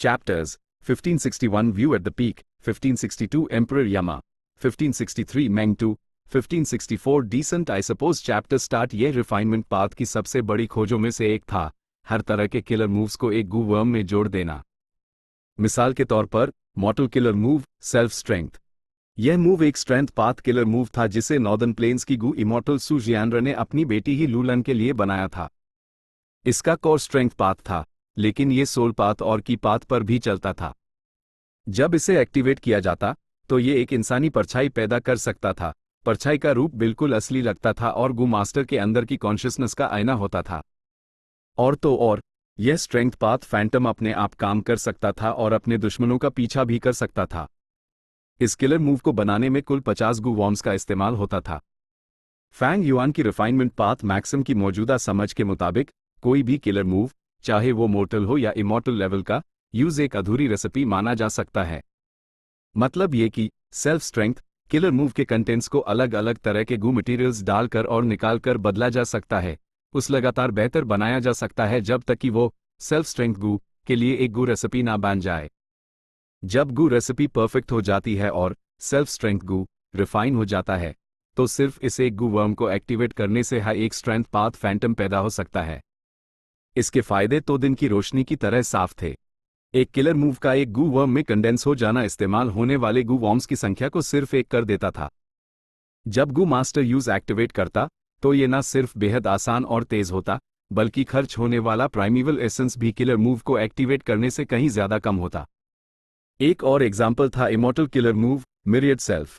Chapters 1561 View at the Peak, 1562 Emperor Yama, 1563 Mengtu, 1564 Decent I suppose Chapter Start ये refinement path की सबसे बड़ी खोजों में से एक था, हर तरह के किलर मूव्स को एक गू वर्म में जोड़ देना। मिसाल के तौर पर मॉर्टल किलर मूव सेल्फ स्ट्रेंथ। यह मूव एक स्ट्रेंथ पाथ किलर मूव था जिसे नॉर्दर्न प्लेन्स की गू इमॉर्टल सू जियानर ने अपनी बेटी ही लूलन के लिए बनाया था। इसका कोर स्ट्रेंथ पाथ था, लेकिन ये सोल पाथ और की पाथ पर भी चलता था। जब इसे एक्टिवेट किया जाता तो ये एक इंसानी परछाई पैदा कर सकता था। परछाई का रूप बिल्कुल असली लगता था और गू मास्टर के अंदर की कॉन्शियसनेस का आईना होता था। और तो और यह स्ट्रेंथ पाथ फैंटम अपने आप काम कर सकता था और अपने दुश्मनों का पीछा भी कर सकता था। इस किलर मूव को बनाने में कुल 50 गू वॉर्म्स का इस्तेमाल होता था। फैंग युआन की रिफाइनमेंट पाथ मैक्सिम की मौजूदा समझ के मुताबिक कोई भी किलर मूव, चाहे वो मोर्टल हो या इमॉर्टल लेवल का, यूज एक अधूरी रेसिपी माना जा सकता है। मतलब ये कि सेल्फ स्ट्रेंथ किलर मूव के कंटेंट्स को अलग अलग तरह के गू मटेरियल्स डालकर और निकालकर बदला जा सकता है, उस लगातार बेहतर बनाया जा सकता है जब तक कि वो सेल्फ स्ट्रेंथ गू के लिए एक गू रेसिपी ना बन जाए। जब गू रेसिपी परफेक्ट हो जाती है और सेल्फ स्ट्रेंथ गू रिफाइन हो जाता है, तो सिर्फ इस एक गू वर्म को एक्टिवेट करने से एक स्ट्रेंथ पाथ फैंटम पैदा हो सकता है। इसके फायदे तो दिन की रोशनी की तरह साफ थे। एक किलर मूव का एक गू वर्म में कंडेंस हो जाना इस्तेमाल होने वाले गू वॉर्म्स की संख्या को सिर्फ एक कर देता था। जब गू मास्टर यूज एक्टिवेट करता तो ये न सिर्फ बेहद आसान और तेज होता, बल्कि खर्च होने वाला प्राइमेवल एसेंस भी किलर मूव को एक्टिवेट करने से कहीं ज्यादा कम होता। एक और एग्जाम्पल था immortal killer move myriad self.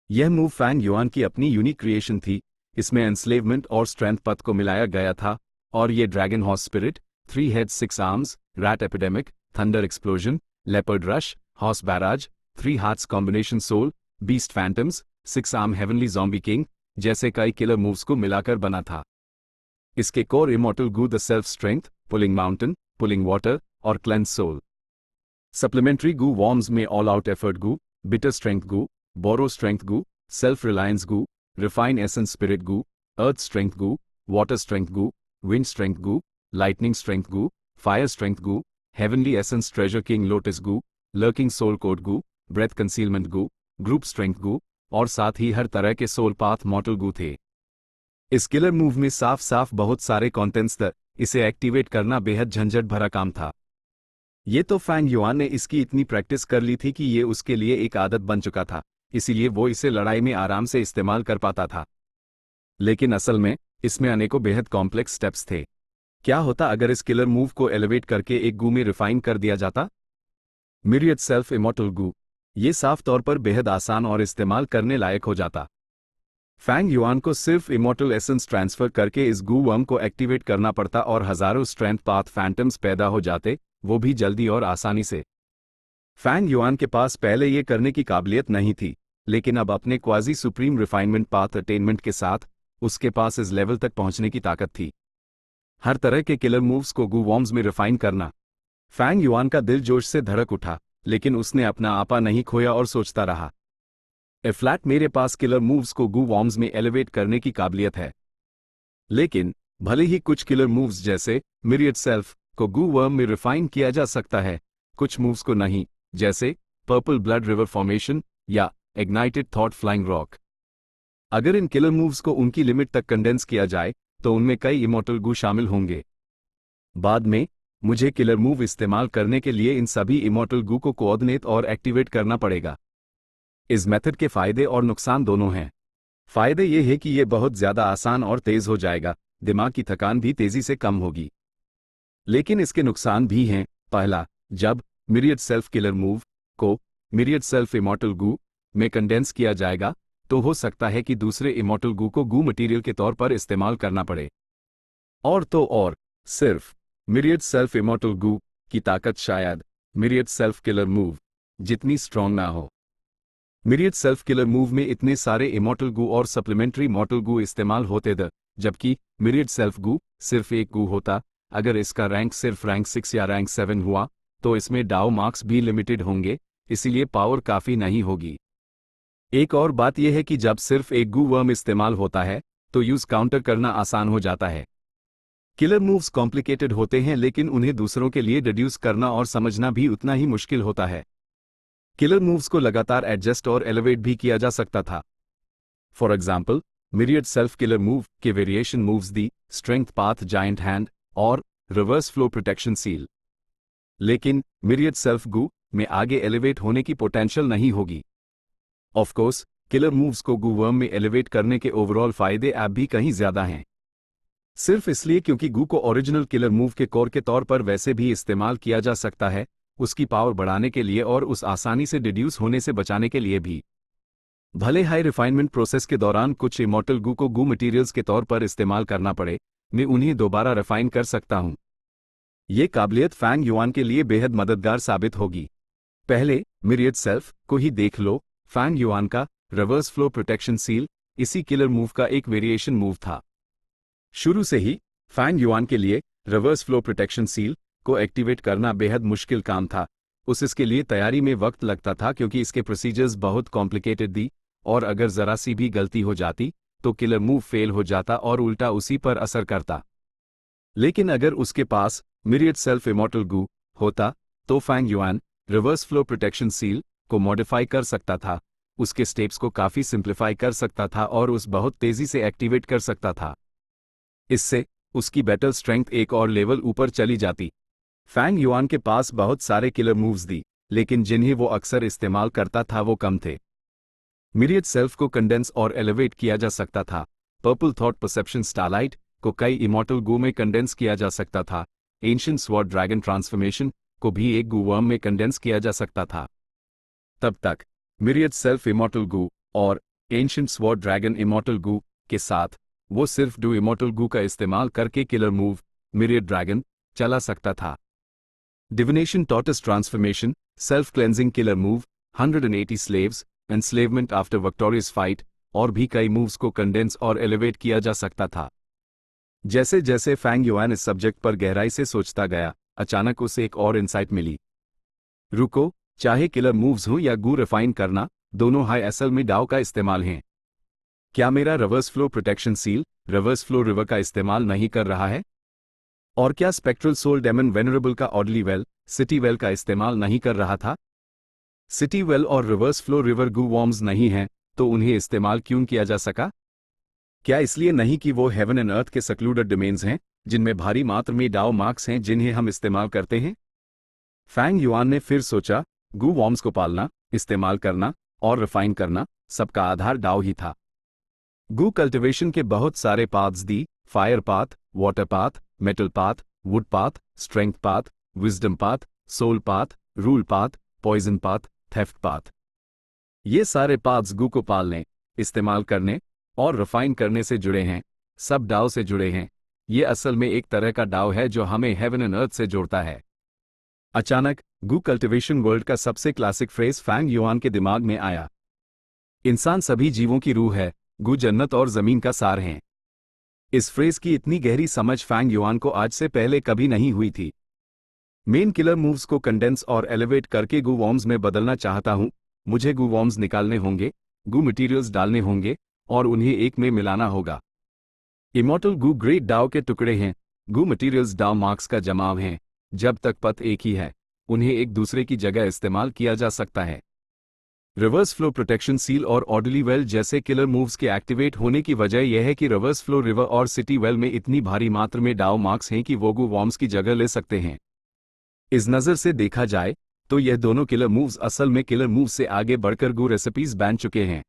यह मूव फैंग युआन की अपनी यूनिक क्रिएशन थी। इसमें एनस्लेवमेंट और स्ट्रेंथ पथ को मिलाया गया था और ये dragon horse spirit, 3 heads 6 arms, rat epidemic, thunder explosion, leopard rush, horse barrage, 3 hearts combination soul, beast phantoms, 6 arm heavenly zombie king जैसे कई किलर मूव्स को मिलाकर बना था। इसके core immortal Gu the self strength, pulling mountain, pulling water और cleanse soul. Supplementary Gu worms में all out effort Gu, bitter strength Gu, borrow strength Gu, self reliance Gu, refine essence spirit Gu, earth strength Gu, water strength Gu, wind strength Gu, lightning strength Gu, fire strength Gu, heavenly essence treasure king lotus Gu, lurking soul code Gu, breath concealment Gu, group strength Gu और साथ ही हर तरह के soul path मॉर्टल गू थे। इस killer move में साफ साफ बहुत सारे कॉन्टेंट्स थे। इसे एक्टिवेट करना बेहद झंझट भरा काम था। ये तो फैंग युआन ने इसकी इतनी प्रैक्टिस कर ली थी कि ये उसके लिए एक आदत बन चुका था, इसीलिए वो इसे लड़ाई में आराम से इस्तेमाल कर पाता था। लेकिन असल में इसमें अनेकों बेहद कॉम्प्लेक्स स्टेप्स थे। क्या होता अगर इस किलर मूव को एलिवेट करके एक गू में रिफाइन कर दिया जाता? मिरियड सेल्फ इमॉर्टल गू। ये साफ तौर पर बेहद आसान और इस्तेमाल करने लायक हो जाता। फैंग युआन को सिर्फ इमॉर्टल एसेंस ट्रांसफर करके इस गू वर्म को एक्टिवेट करना पड़ता और हजारों स्ट्रेंथ पाथ फैंटम्स पैदा हो जाते, वो भी जल्दी और आसानी से। फैंग युआन के पास पहले ये करने की काबिलियत नहीं थी, लेकिन अब अपने quasi supreme refinement path attainment के साथ उसके पास इस लेवल तक पहुंचने की ताकत थी। हर तरह के किलर मूव्स को गू वॉर्म्स में रिफाइन करना। फैंग युआन का दिल जोश से धड़क उठा, लेकिन उसने अपना आपा नहीं खोया और सोचता रहा, ए फ्लैट मेरे पास किलर मूव्स को गू वॉर्म्स में एलिवेट करने की काबिलियत है। लेकिन भले ही कुछ किलर मूव्स जैसे मिरियड सेल्फ को गू वर्म में रिफाइन किया जा सकता है, कुछ मूव्स को नहीं, जैसे पर्पल ब्लड रिवर फॉर्मेशन या इग्नाइटेड थॉट फ्लाइंग रॉक। अगर इन किलर मूव्स को उनकी लिमिट तक कंडेंस किया जाए तो उनमें कई इमॉर्टल गू शामिल होंगे। बाद में मुझे किलर मूव इस्तेमाल करने के लिए इन सभी इमॉर्टल गू को कोऑर्डिनेट और एक्टिवेट करना पड़ेगा। इस मेथड के फायदे और नुकसान दोनों हैं। फायदे ये है कि ये बहुत ज्यादा आसान और तेज हो जाएगा, दिमाग की थकान भी तेजी से कम होगी। लेकिन इसके नुकसान भी हैं। पहला, जब मिरियड सेल्फ किलर मूव को मिरियड सेल्फ इमॉर्टल गू में कंडेंस किया जाएगा तो हो सकता है कि दूसरे इमॉर्टल गू को गू मटेरियल के तौर पर इस्तेमाल करना पड़े। और तो और सिर्फ मिरियड सेल्फ इमॉर्टल गू की ताकत शायद मिरियड सेल्फ किलर मूव जितनी स्ट्रॉन्ग ना हो। मिरियड सेल्फ किलर मूव में इतने सारे इमॉर्टल गू और सप्लीमेंट्री मॉर्टल गू इस्तेमाल होते थे, जबकि मिरियड सेल्फ गू सिर्फ एक गू होता। अगर इसका रैंक सिर्फ रैंक 6 या रैंक 7 हुआ तो इसमें डाउ मार्क्स भी लिमिटेड होंगे, इसीलिए पावर काफी नहीं होगी। एक और बात यह है कि जब सिर्फ एक गू वर्म इस्तेमाल होता है तो यूज काउंटर करना आसान हो जाता है। किलर मूव्स कॉम्प्लिकेटेड होते हैं, लेकिन उन्हें दूसरों के लिए डिड्यूस करना और समझना भी उतना ही मुश्किल होता है। किलर मूव्स को लगातार एडजस्ट और एलिवेट भी किया जा सकता था। For example, myriad self killer move के variation moves the strength path, giant hand और रिवर्स फ्लो प्रोटेक्शन सील। लेकिन मिरियड सेल्फ गू में आगे एलिवेट होने की पोटेंशियल नहीं होगी। ऑफ कोर्स, किलर मूव्स को गू वर्म में एलिवेट करने के ओवरऑल फायदे अब भी कहीं ज्यादा हैं। सिर्फ इसलिए क्योंकि गू को ओरिजिनल किलर मूव के कोर के तौर पर वैसे भी इस्तेमाल किया जा सकता है, उसकी पावर बढ़ाने के लिए और उस आसानी से डिड्यूस होने से बचाने के लिए भी। भले हाई रिफाइनमेंट प्रोसेस के दौरान कुछ इमॉर्टल गू को गू मटेरियल्स के तौर पर इस्तेमाल करना पड़े, मैं उन्हें दोबारा रिफाइन कर सकता हूं। ये काबिलियत फैंग युआन के लिए बेहद मददगार साबित होगी। पहले मिरियड सेल्फ को ही देख लो। फैंग युआन का रिवर्स फ्लो प्रोटेक्शन सील इसी किलर मूव का एक वेरिएशन मूव था। शुरू से ही फैंग युआन के लिए रिवर्स फ्लो प्रोटेक्शन सील को एक्टिवेट करना बेहद मुश्किल काम था। इसके लिए तैयारी में वक्त लगता था क्योंकि इसके प्रोसीजर्स बहुत कॉम्प्लिकेटेड थी, और अगर जरा सी भी गलती हो जाती तो किलर मूव फेल हो जाता और उल्टा उसी पर असर करता। लेकिन अगर उसके पास मिरियड सेल्फ इमॉर्टल गू होता तो Fang Yuan reverse flow protection seal को मॉडिफाई कर सकता था, उसके स्टेप्स को काफी सिंप्लीफाई कर सकता था और उस बहुत तेजी से एक्टिवेट कर सकता था। इससे उसकी बैटल स्ट्रेंथ एक और लेवल ऊपर चली जाती। फैंग युआन के पास बहुत सारे किलर मूव्स थी, लेकिन जिन्हें वो अक्सर इस्तेमाल करता था वो कम थे। मिरियड सेल्फ को कंडेंस और एलिवेट किया जा सकता था। पर्पल थॉट परसेप्शन स्टारलाइट को कई इमॉर्टल गू में कंडेंस किया जा सकता था। एंशिएंट स्वॉर्ड ड्रैगन ट्रांसफॉर्मेशन को भी एक गू वर्म में कंडेंस किया जा सकता था। तब तक मिरियड सेल्फ इमॉर्टल गू और एंशिएंट स्वॉर्ड ड्रैगन इमॉर्टल गू के साथ वो सिर्फ डू इमॉर्टल गू का इस्तेमाल करके किलर मूव मिरियड ड्रैगन चला सकता था। Divination tortoise transformation, self cleansing killer move, 180 slaves, enslavement after victorious fight और भी कई मूव्स को कंडेंस और एलिवेट किया जा सकता था। जैसे जैसे फैंग युआन इस सब्जेक्ट पर गहराई से सोचता गया, अचानक उसे एक और इंसाइट मिली। रुको, चाहे किलर मूव्स हो या गू रिफाइन करना, दोनों हाई असल में डाउ का इस्तेमाल हैं। क्या मेरा reverse flow protection seal reverse flow river का इस्तेमाल नहीं कर रहा है? और क्या स्पेक्ट्रल सोल डेमन वेनरेबल का ऑडली वेल सिटी वेल का इस्तेमाल नहीं कर रहा था? सिटी वेल और रिवर्स फ्लो रिवर गू वॉर्म्स नहीं हैं, तो उन्हें इस्तेमाल क्यों किया जा सका? क्या इसलिए नहीं कि वो हेवन एंड अर्थ के सक्लूडेड डोमेन्स हैं, जिनमें भारी मात्रा में डाउ मार्क्स हैं जिन्हें हम इस्तेमाल करते हैं? फैंग युआन ने फिर सोचा, गू वॉर्म्स को पालना, इस्तेमाल करना और रिफाइन करना, सबका आधार डाउ ही था। गू कल्टिवेशन के बहुत सारे paths the fire path, water path, metal path, wood path, strength path, wisdom path, soul path, rule path, poison path, theft path. ये सारे पाथ्स गू को पालने, इस्तेमाल करने और रिफाइन करने से जुड़े हैं, सब डाउ से जुड़े हैं। ये असल में एक तरह का डाउ है जो हमें हेवन एंड अर्थ से जोड़ता है। अचानक गू कल्टिवेशन वर्ल्ड का सबसे क्लासिक फ्रेज फैंग युआन के दिमाग में आया। इंसान सभी जीवों की रूह है, गू जन्नत और जमीन का सार हैं। इस फ्रेज की इतनी गहरी समझ फैंग युआन को आज से पहले कभी नहीं हुई थी। मेन किलर मूव्स को कंडेंस और एलिवेट करके गू वॉर्म्स में बदलना चाहता हूं। मुझे गू वॉर्म्स निकालने होंगे, गू मटेरियल्स डालने होंगे और उन्हें एक में मिलाना होगा। इमॉर्टल गू ग्रेट डाउ के टुकड़े हैं, गू मटेरियल्स डाउ मार्क्स का जमाव हैं। जब तक पथ एक ही है, उन्हें एक दूसरे की जगह इस्तेमाल किया जा सकता है। रिवर्स फ्लो प्रोटेक्शन सील और ऑर्डरली वेल जैसे किलर मूव्स के एक्टिवेट होने की वजह यह है कि रिवर्स फ्लो रिवर और सिटी वेल में इतनी भारी मात्रा में डाउ मार्क्स हैं कि वो गू वॉर्म्स की जगह ले सकते हैं। इस नज़र से देखा जाए तो यह दोनों किलर मूव्स असल में किलर मूव्स से आगे बढ़कर गू रेसिपीज बन चुके हैं।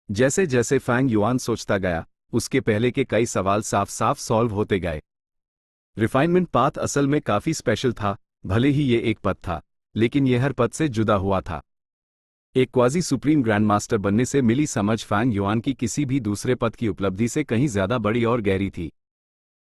जैसे जैसे फैंग युआन सोचता गया, उसके पहले के कई सवाल साफ साफ सॉल्व होते गए। रिफाइनमेंट पाथ असल में काफी स्पेशल था। भले ही ये एक पथ था, लेकिन यह हर पथ से जुदा हुआ था। एक क्वाजी सुप्रीम ग्रैंड मास्टर बनने से मिली समझ फैंग युआन की किसी भी दूसरे पथ की उपलब्धि से कहीं ज्यादा बड़ी और गहरी थी।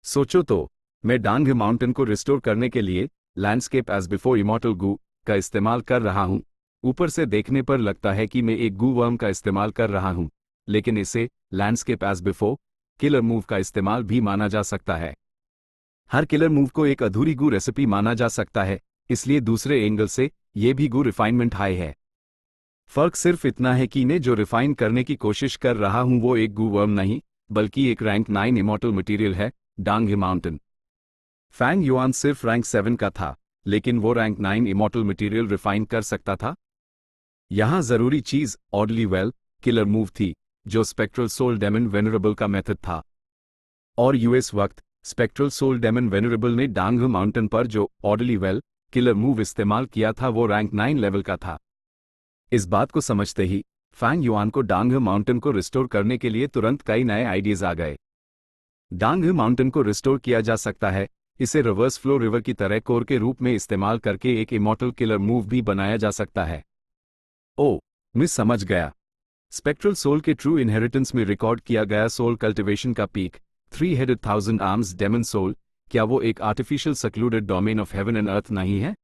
सोचो तो, मैं डांग माउंटेन को रिस्टोर करने के लिए लैंडस्केप एज बिफोर इमॉर्टल गू का इस्तेमाल कर रहा हूं। ऊपर से देखने पर लगता है कि मैं एक गू वर्म का इस्तेमाल कर रहा हूं, लेकिन इसे landscape as before killer move का इस्तेमाल भी माना जा सकता है। हर किलर मूव को एक अधूरी गू रेसिपी माना जा सकता है, इसलिए दूसरे एंगल से ये भी गू रिफाइनमेंट हाई है। फर्क सिर्फ इतना है कि मैं जो रिफाइन करने की कोशिश कर रहा हूं वो एक गू वर्म नहीं, बल्कि एक रैंक 9 इमॉर्टल मटेरियल है, डांग माउंटेन। फैंग युआन सिर्फ रैंक 7 का था, लेकिन वो रैंक 9 इमॉर्टल मटेरियल रिफाइन कर सकता था। यहां जरूरी चीज ऑडली वेल किलर मूव थी, जो स्पेक्ट्रल सोल डेमन वेनरेबल का मेथड था। और यूएस वक्त स्पेक्ट्रल सोल डेमन वेनरेबल ने डांग माउंटेन पर जो ऑडली वेल किलर मूव इस्तेमाल किया था वो रैंक 9 लेवल का था। इस बात को समझते ही फैंग युआन को डांग माउंटेन को रिस्टोर करने के लिए तुरंत कई नए आइडियाज आ गए। डांग माउंटेन को रिस्टोर किया जा सकता है, इसे रिवर्स फ्लो रिवर की तरह कोर के रूप में इस्तेमाल करके एक इमॉर्टल किलर मूव भी बनाया जा सकता है। ओ, मैं समझ गया। स्पेक्ट्रल सोल के ट्रू इनहेरिटेंस में रिकॉर्ड किया गया सोल कल्टिवेशन का peak 3-headed 1000 arms demon soul, क्या वो एक artificial secluded domain of heaven and earth नहीं है?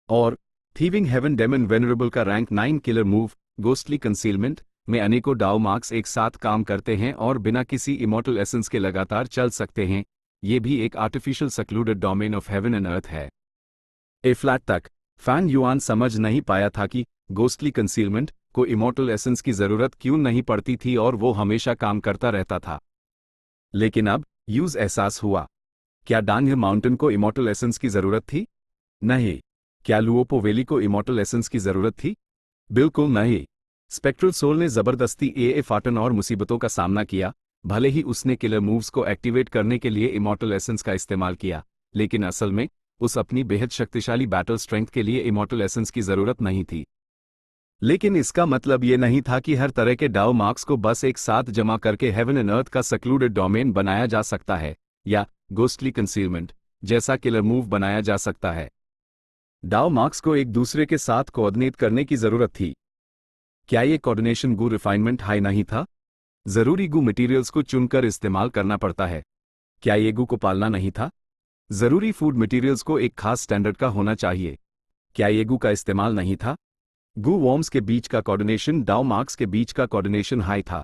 और थीविंग हेवन डेमन वेनरेबल का rank 9 killer move ghostly concealment में अनेकों डाउ मार्क्स एक साथ काम करते हैं और बिना किसी इमॉर्टल एसेंस के लगातार चल सकते हैं, ये भी एक artificial secluded domain of heaven and earth है। ए फ्लैट तक फैंग युआन समझ नहीं पाया था कि गोस्टली कंसीलमेंट को इमॉर्टल एसेंस की जरूरत क्यों नहीं पड़ती थी और वो हमेशा काम करता रहता था। लेकिन अब यूज एहसास हुआ। क्या डांग माउंटेन को इमॉर्टल एसेंस की जरूरत थी? नहीं। क्या लुओपो वैली को इमॉर्टल एसेंस की जरूरत थी? बिल्कुल नहीं। स्पेक्ट्रल सोल ने जबरदस्ती ए फाटन और मुसीबतों का सामना किया, भले ही उसने किलर मूव्स को एक्टिवेट करने के लिए इमॉर्टल एसेंस का इस्तेमाल किया, लेकिन असल में उस अपनी बेहद शक्तिशाली बैटल स्ट्रेंथ के लिए इमॉर्टल एसेंस की जरूरत नहीं थी। लेकिन इसका मतलब ये नहीं था कि हर तरह के डाउ मार्क्स को बस एक साथ जमा करके हेवन एंड अर्थ का सक्लूडेड डोमेन बनाया जा सकता है, या गोस्टली कंसीलमेंट जैसा किलर मूव बनाया जा सकता है। डाउ मार्क्स को एक दूसरे के साथ कोऑर्डिनेट करने की जरूरत थी। क्या ये कोऑर्डिनेशन गू रिफाइनमेंट हाई नहीं था? जरूरी गू मटेरियल्स को चुनकर इस्तेमाल करना पड़ता है। क्या ये गू को पालना नहीं था? जरूरी फूड मटेरियल्स को एक खास स्टैंडर्ड का होना चाहिए। क्या ये गू का इस्तेमाल नहीं था? गू वॉर्म्स के बीच का कोऑर्डिनेशन डाउ मार्क्स के बीच का कोऑर्डिनेशन हाई था।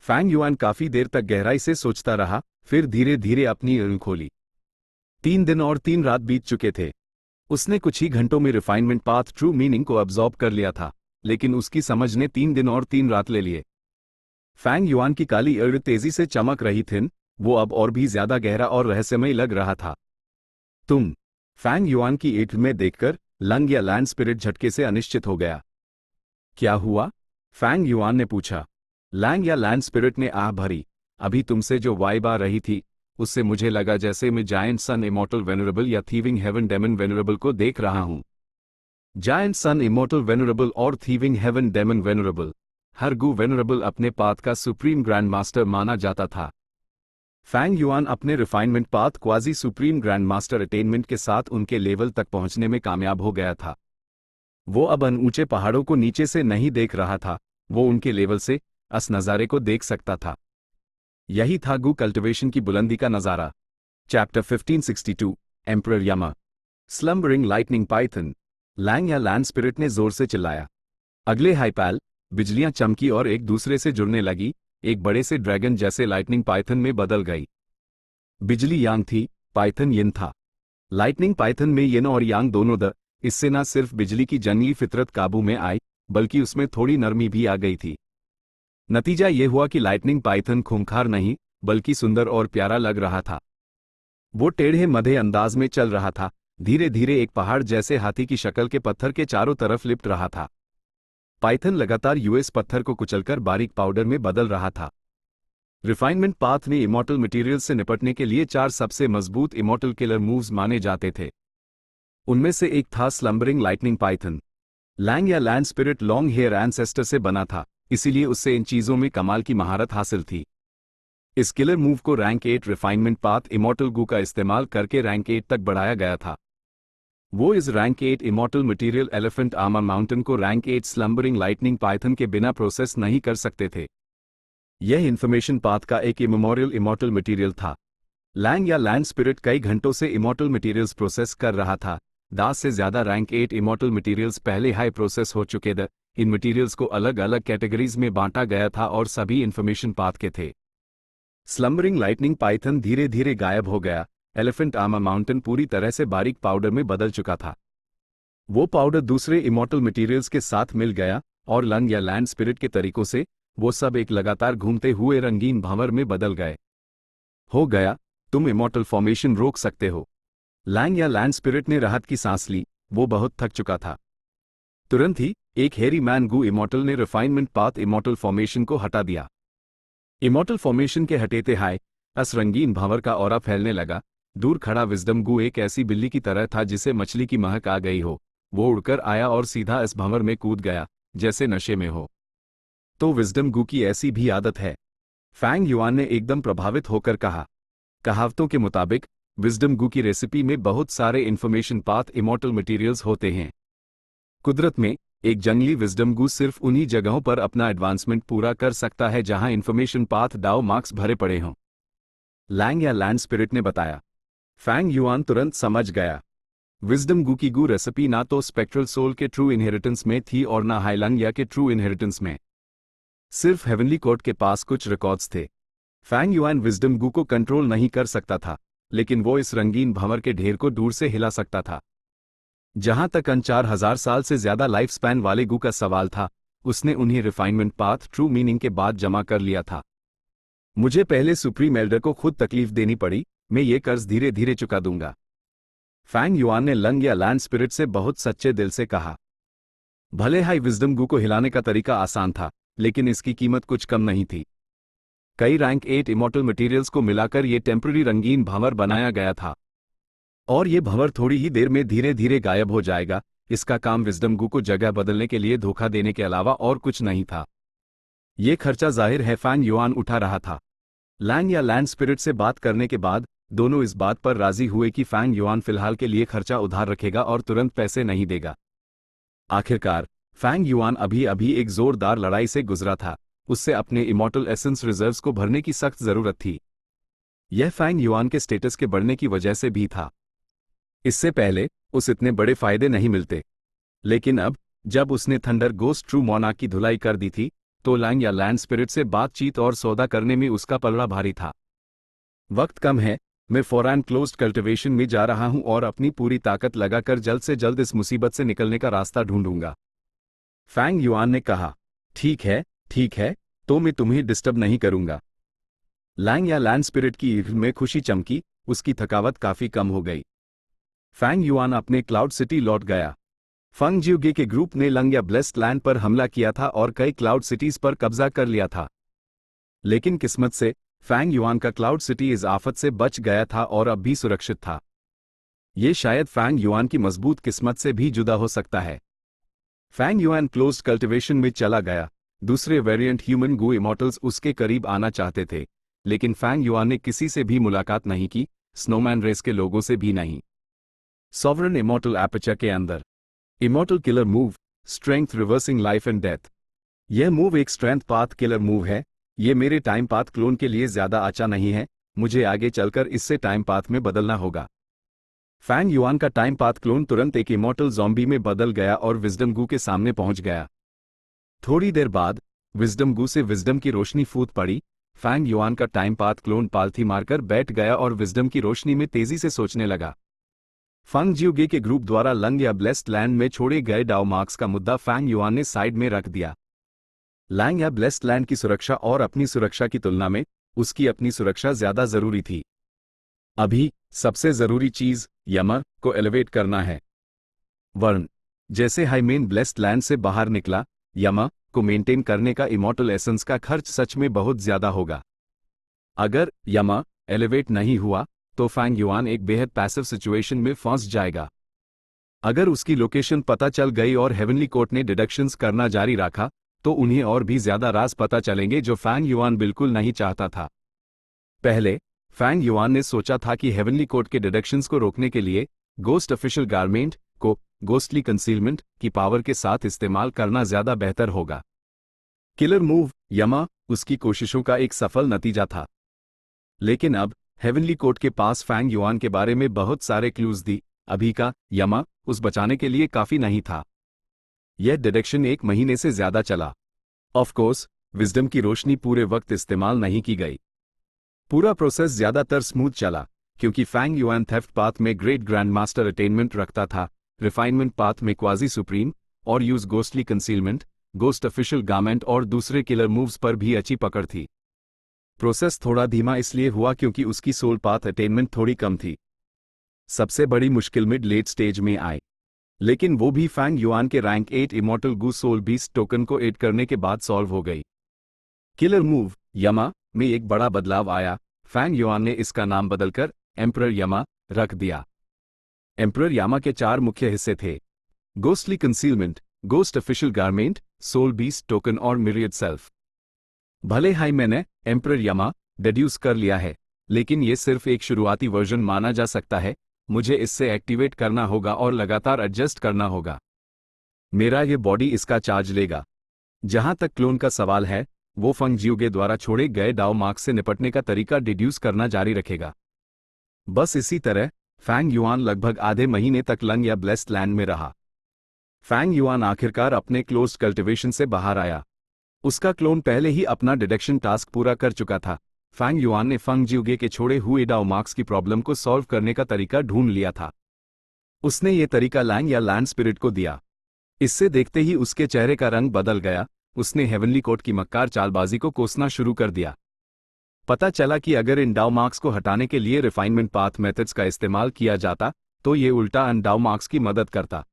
फैंग युआन काफी देर तक गहराई से सोचता रहा, फिर धीरे धीरे अपनी आंखें खोली। 3 दिन और 3 रात बीत चुके थे। उसने कुछ ही घंटों में रिफाइनमेंट पाथ ट्रू मीनिंग को अब्जॉर्ब कर लिया था, लेकिन उसकी समझ ने 3 दिन और 3 रात ले लिए। फैंग युआन की काली आंखें तेजी से चमक रही थीं, वो अब और भी ज्यादा गहरा और रहस्यमय लग रहा था। तुम? फैंग युआन की आंख में देखकर लंग या लैंड स्पिरिट झटके से अनिश्चित हो गया। क्या हुआ? फैंग युआन ने पूछा। लैंग या लैंड स्पिरिट ने आह भरी। अभी तुमसे जो वाइब आ रही थी, उससे मुझे लगा जैसे मैं जायंट सन इमॉर्टल वेनरेबल या थीविंग हेवन डेमन वेनरेबल को देख रहा हूं। जायंट सन इमॉर्टल वेनरेबल और थीविंग हेवन डेमन वेनरेबल, हर गु वेनरेबल अपने पाथ का सुप्रीम ग्रैंड मास्टर माना जाता था। फैंग युआन अपने refinement path quasi supreme grand master attainment के साथ उनके लेवल तक पहुंचने में कामयाब हो गया था। वो अब उन ऊंचे पहाड़ों को नीचे से नहीं देख रहा था, वो उनके लेवल से अस नज़ारे को देख सकता था। यही था गु कल्टिवेशन की बुलंदी का नज़ारा। Chapter 1562 emperor Yama. Slumbering lightning python. Lang Ya land spirit ने जोर से चिल्लाया। अगले हाइपैल बिजलियां चमकी और एक दूसरे से जुड़ने लगी, एक बड़े से ड्रैगन जैसे लाइटनिंग पाइथन में बदल गई। बिजली यांग थी, पाइथन यिन था। लाइटनिंग पाइथन में यिन और यांग दोनों इससे न सिर्फ बिजली की जंगली फितरत काबू में आई, बल्कि उसमें थोड़ी नरमी भी आ गई थी। नतीजा ये हुआ कि लाइटनिंग पाइथन खूंखार नहीं, बल्कि सुंदर और प्यारा लग रहा था। वो टेढ़े मधे अंदाज में चल रहा था, धीरे धीरे एक पहाड़ जैसे हाथी की शक्ल के पत्थर के चारों तरफ लिपट रहा था। पाइथन लगातार यूएस पत्थर को कुचलकर बारीक पाउडर में बदल रहा था। रिफाइनमेंट पाथ में इमॉर्टल मटेरियल्स से निपटने के लिए 4 सबसे मजबूत इमॉर्टल किलर मूव्स माने जाते थे। उनमें से एक था slumbering lightning python. Lang Ya land spirit long hair ancestor से बना था, इसीलिए उससे इन चीजों में कमाल की महारत हासिल थी। इस किलर मूव को रैंक 8 रिफाइनमेंट पाथ इमॉर्टल गू का इस्तेमाल करके रैंक 8 तक बढ़ाया गया था। वो इस rank 8 immortal material elephant armour mountain को रैंक 8 स्लम्बरिंग लाइटनिंग पाइथन के बिना प्रोसेस नहीं कर सकते थे। यह इंफॉर्मेशन पाथ का एक इमेमोरियल इमॉर्टल मटेरियल था। लैंग या लैंड स्पिरिट कई घंटों से इमॉर्टल मटेरियल्स प्रोसेस कर रहा था। 10 से ज्यादा रैंक 8 इमॉर्टल मटेरियल्स पहले हाई प्रोसेस हो चुके थे। इन मटेरियल्स को अलग अलग कैटेगरीज में बांटा गया था और सभी इंफॉर्मेशन पाथ के थे। स्लम्बरिंग लाइटनिंग पाइथन धीरे धीरे गायब हो गया। एलिफेंट आर्मर माउंटेन पूरी तरह से बारीक पाउडर में बदल चुका था। वो पाउडर दूसरे इमॉर्टल मटेरियल्स के साथ मिल गया और लंग या लैंड स्पिरिट के तरीकों से वो सब एक लगातार घूमते हुए रंगीन भंवर में बदल गए। हो गया तुम इमॉर्टल फॉर्मेशन रोक सकते हो। लैंग या लैंड स्पिरिट ने राहत की सांस ली, वो बहुत थक चुका था। तुरंत ही एक हेरी मैन गू इमॉर्टल ने रिफाइनमेंट पाथ इमॉर्टल फॉर्मेशन को हटा दिया। इमॉर्टल फॉर्मेशन के हटेते हाय अस रंगीन भंवर का ऑरा फैलने लगा। दूर खड़ा विजडम गू एक ऐसी बिल्ली की तरह था जिसे मछली की महक आ गई हो। वो उड़कर आया और सीधा इस भंवर में कूद गया, जैसे नशे में हो। तो विजडम गू की ऐसी भी आदत है, फैंग युआन ने एकदम प्रभावित होकर कहा। कहावतों के मुताबिक विजडम गू की रेसिपी में बहुत सारे इंफॉर्मेशन पाथ इमॉर्टल मटेरियल्स होते हैं। कुदरत में एक जंगली विजडम गू सिर्फ उन्हीं जगहों पर अपना एडवांसमेंट पूरा कर सकता है जहां इंफॉर्मेशन पाथ डाउ मार्क्स भरे पड़े हों, लैंग या लैंड स्पिरिट ने बताया। फैंग युआन तुरंत समझ गया। विजडम गू की गू रेसिपी ना तो स्पेक्ट्रल सोल के ट्रू इनहेरिटेंस में थी और ना हाइलंग या के ट्रू इनहेरिटेंस में। सिर्फ हेवनली कोर्ट के पास कुछ रिकॉर्ड्स थे। फैंग युआन विजडम गू को कंट्रोल नहीं कर सकता था, लेकिन वो इस रंगीन भंवर के ढेर को दूर से हिला सकता था। जहां तक 4000 साल से ज्यादा लाइफ स्पैन वाले गू का सवाल था, उसने उन्हें रिफाइनमेंट पाथ ट्रू मीनिंग के बाद जमा कर लिया था। मुझे पहले सुप्रीम एल्डर को खुद तकलीफ देनी पड़ी, मैं ये कर्ज धीरे धीरे चुका दूंगा, फैंग युआन ने लंग या लैंड स्पिरिट से बहुत सच्चे दिल से कहा। भले हाई विजडम गू को हिलाने का तरीका आसान था, लेकिन इसकी कीमत कुछ कम नहीं थी। कई रैंक 8 इमॉर्टल मटेरियल्स को मिलाकर ये टेम्पररी रंगीन भंवर बनाया गया था, और ये भंवर थोड़ी ही देर में धीरे धीरे गायब हो जाएगा। इसका काम विजडम गू को जगह बदलने के लिए धोखा देने के अलावा और कुछ नहीं था। ये खर्चा जाहिर है फैंग युआन उठा रहा था। लैंग या लैंड स्पिरिट से बात करने के बाद दोनों इस बात पर राजी हुए कि फैंग युआन फिलहाल के लिए खर्चा उधार रखेगा और तुरंत पैसे नहीं देगा। आखिरकार फैंग युआन अभी अभी एक जोरदार लड़ाई से गुजरा था, उससे अपने इमॉर्टल एसेंस रिजर्व्स को भरने की सख्त जरूरत थी। यह फैंग युआन के स्टेटस के बढ़ने की वजह से भी था। इससे पहले उस इतने बड़े फायदे नहीं मिलते, लेकिन अब जब उसने थंडर गोस्ट ट्रू मोनार्क की धुलाई कर दी थी, तो लैंग या लैंड स्पिरिट से बातचीत और सौदा करने में उसका पलड़ा भारी था। वक्त कम है, मैं फौरन क्लोज्ड कल्टिवेशन में जा रहा हूं और अपनी पूरी ताकत लगाकर जल्द से जल्द इस मुसीबत से निकलने का रास्ता ढूंढूंगा, फैंग युआन ने कहा। ठीक है, तो मैं तुम्हें डिस्टर्ब नहीं करूंगा। लैंग या लैंड स्पिरिट की ईर्ष्या में खुशी चमकी, उसकी थकावट काफी कम हो गई। फैंग युआन अपने क्लाउड सिटी लौट गया। फंग जियोगे के ग्रुप ने लंग या ब्लेस्ड लैंड पर हमला किया था और कई क्लाउड सिटीज पर कब्जा कर लिया था, लेकिन किस्मत से फैंग युआन का क्लाउड सिटी इस आफत से बच गया था और अब भी सुरक्षित था। ये शायद फैंग युआन की मजबूत किस्मत से भी जुदा हो सकता है। फैंग युआन क्लोज्ड कल्टिवेशन में चला गया। दूसरे वेरिएंट ह्यूमन गू इमॉर्टल्स उसके करीब आना चाहते थे, लेकिन फैंग युआन ने किसी से भी मुलाकात नहीं की, स्नोमैन रेस के लोगों से भी नहीं। सॉवरन इमॉर्टल एपर्चर के अंदर immortal killer move, strength reversing life and death. यह मूव एक स्ट्रेंथ पाथ किलर मूव है। ये मेरे टाइम पाथ क्लोन के लिए ज्यादा अच्छा नहीं है, मुझे आगे चलकर इससे टाइम पाथ में बदलना होगा। फैंग युआन का टाइम पाथ क्लोन तुरंत एक इमॉर्टल ज़ॉम्बी में बदल गया और विजडम गू के सामने पहुंच गया। थोड़ी देर बाद विजडम गू से विजडम की रोशनी फूट पड़ी। फैंग युआन का टाइम पाथ क्लोन पालथी मारकर बैठ गया और विजडम की रोशनी में तेजी से सोचने लगा। फंग जियोगे के ग्रुप द्वारा लंग या ब्लेस्ड लैंड में छोड़े गए डाउ मार्क्स का मुद्दा फैंग युआन ने साइड में रख दिया। लैंग या ब्लेस्ड लैंड की सुरक्षा और अपनी सुरक्षा की तुलना में उसकी अपनी सुरक्षा ज्यादा जरूरी थी। अभी सबसे जरूरी चीज यमा को एलिवेट करना है। वर्ण जैसे हाइमेन ब्लेस्ड लैंड से बाहर निकला, यमा को मेंटेन करने का इमॉर्टल एसेंस का खर्च सच में बहुत ज्यादा होगा। अगर यमा एलिवेट नहीं हुआ तो फैंग युआन एक बेहद पैसिव सिचुएशन में फंस जाएगा। अगर उसकी लोकेशन पता चल गई और हेवनली कोर्ट ने डिडक्शंस करना जारी रखा, तो उन्हें और भी ज्यादा राज पता चलेंगे जो फैंग युआन बिल्कुल नहीं चाहता था। पहले फैंग युआन ने सोचा था कि हेवनली कोर्ट के डिडक्शंस को रोकने के लिए गोस्ट ऑफिशियल गारमेंट को गोस्टली कंसीलमेंट की पावर के साथ इस्तेमाल करना ज्यादा बेहतर होगा। किलर मूव यमा उसकी कोशिशों का एक सफल नतीजा था, लेकिन अब हेवनली कोर्ट के पास फैंग युआन के बारे में बहुत सारे क्लूज दी। अभी का यमा उस बचाने के लिए काफी नहीं था। यह डिडक्शन 1 महीने से ज्यादा चला। ऑफ कोर्स विजडम की रोशनी पूरे वक्त इस्तेमाल नहीं की गई। पूरा प्रोसेस ज्यादातर स्मूथ चला, क्योंकि फैंग युआन थेफ्ट पाथ में ग्रेट ग्रैंड मास्टर अटेनमेंट रखता था, रिफाइनमेंट पाथ में क्वाजी सुप्रीम और use ghostly concealment, ghost official garment और दूसरे किलर मूव्स पर भी अच्छी पकड़ थी। प्रोसेस थोड़ा धीमा इसलिए हुआ क्योंकि उसकी सोल पाथ अटेनमेंट थोड़ी कम थी। सबसे बड़ी मुश्किल मिड लेट स्टेज में आई, लेकिन वो भी फैंग युआन के रैंक 8 इमॉर्टल गू सोल बीस्ट टोकन को ऐड करने के बाद सॉल्व हो गई। किलर मूव यमा में एक बड़ा बदलाव आया। फैंग युआन ने इसका नाम बदलकर एम्परर यमा रख दिया। एम्परर यामा के 4 मुख्य हिस्से थे: ghostly concealment, ghost official garment, soul beast token और मिरियड सेल्फ। भले ही मैंने एम्परर यमा डेड्यूस कर लिया है, लेकिन ये सिर्फ एक शुरुआती वर्जन माना जा सकता है। मुझे इससे एक्टिवेट करना होगा और लगातार एडजस्ट करना होगा। मेरा ये बॉडी इसका चार्ज लेगा। जहां तक क्लोन का सवाल है, वो फंग जियोगे द्वारा छोड़े गए डाओ मार्क से निपटने का तरीका डिड्यूस करना जारी रखेगा। बस इसी तरह फैंग युआन लगभग आधे महीने तक लंग या ब्लेस्ड लैंड में रहा। फैंग युआन आखिरकार अपने क्लोज्ड कल्टिवेशन से बाहर आया। उसका क्लोन पहले ही अपना डिटेक्शन टास्क पूरा कर चुका था। फैंग युआन ने फंग जियोगे के छोड़े हुए डाओ मार्क्स की प्रॉब्लम को सॉल्व करने का तरीका ढूंढ लिया था। उसने ये तरीका लैंग या लैंड स्पिरिट को दिया। इससे देखते ही उसके चेहरे का रंग बदल गया। उसने हेवनली कोर्ट की मक्कार चालबाजी को कोसना शुरू कर दिया। पता चला कि अगर इन डाउ मार्क्स को हटाने के लिए रिफाइनमेंट पाथ मेथड्स का इस्तेमाल किया जाता तो ये उल्टा अन डाउ मार्क्स की मदद करता।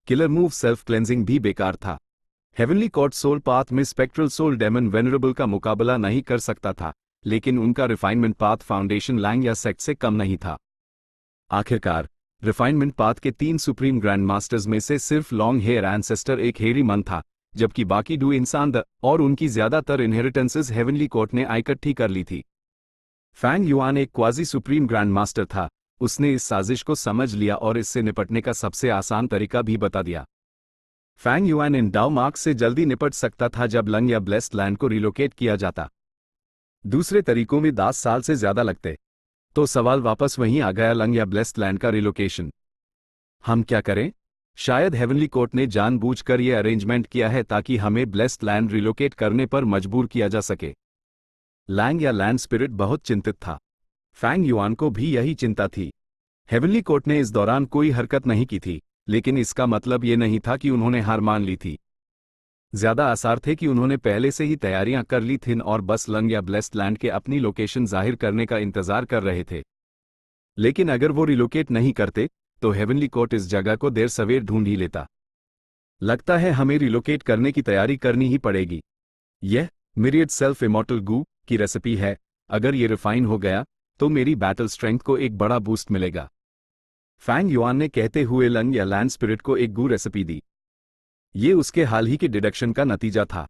किलर मूव सेल्फ क्लेंजिंग भी बेकार था। हेवनली कोर्ट सोल पाथ में स्पेक्ट्रल सोल डेमन वेनरेबल का मुकाबला नहीं कर सकता था, लेकिन उनका रिफाइनमेंट पाथ फाउंडेशन लैंग या सेक्ट से कम नहीं था। आखिरकार रिफाइनमेंट पाथ के 3 सुप्रीम ग्रैंड मास्टर्स में से सिर्फ लॉन्ग हेयर एंसेस्टर एक हेरी मन था, जबकि बाकी 2 इंसान और उनकी ज्यादातर इनहेरिटेंसेस हेवनली कोर्ट ने इकट्ठी कर ली थी। फैंग युआन एक क्वाजी सुप्रीम ग्रैंड मास्टर था। उसने इस साजिश को समझ लिया और इससे निपटने का सबसे आसान तरीका भी बता दिया। फैंग युआन इन डाउ मार्क्स से जल्दी निपट सकता था जब लंग या ब्लेस्ड लैंड को रिलोकेट किया जाता। दूसरे तरीकों में 10 साल से ज्यादा लगते। तो सवाल वापस वहीं आ गया, लंग या ब्लेस्ड लैंड का रिलोकेशन। हम क्या करें? शायद हेवनली कोर्ट ने जानबूझकर यह अरेंजमेंट किया है ताकि हमें ब्लेस्ड लैंड रिलोकेट करने पर मजबूर किया जा सके। लैंग या लैंड स्पिरिट बहुत चिंतित था। फैंग युआन को भी यही चिंता थी। हेवनली कोर्ट ने इस दौरान कोई हरकत नहीं की थी, लेकिन इसका मतलब ये नहीं था कि उन्होंने हार मान ली थी। ज्यादा आसार थे कि उन्होंने पहले से ही तैयारियां कर ली थीं और बस लंग या ब्लेस्ड लैंड के अपनी लोकेशन जाहिर करने का इंतजार कर रहे थे। लेकिन अगर वो रिलोकेट नहीं करते तो हेवनली कोर्ट इस जगह को देर सवेर ढूंढ ही लेता। लगता है हमें रिलोकेट करने की तैयारी करनी ही पड़ेगी। यह मिरियड सेल्फ इमॉर्टल गू की रेसिपी है। अगर ये रिफाइन हो गया तो मेरी बैटल स्ट्रेंथ को एक बड़ा बूस्ट मिलेगा। फैंग युआन ने कहते हुए लंग या लैंड स्पिरिट को एक गू रेसिपी दी। ये उसके हाल ही के डिडक्शन का नतीजा था।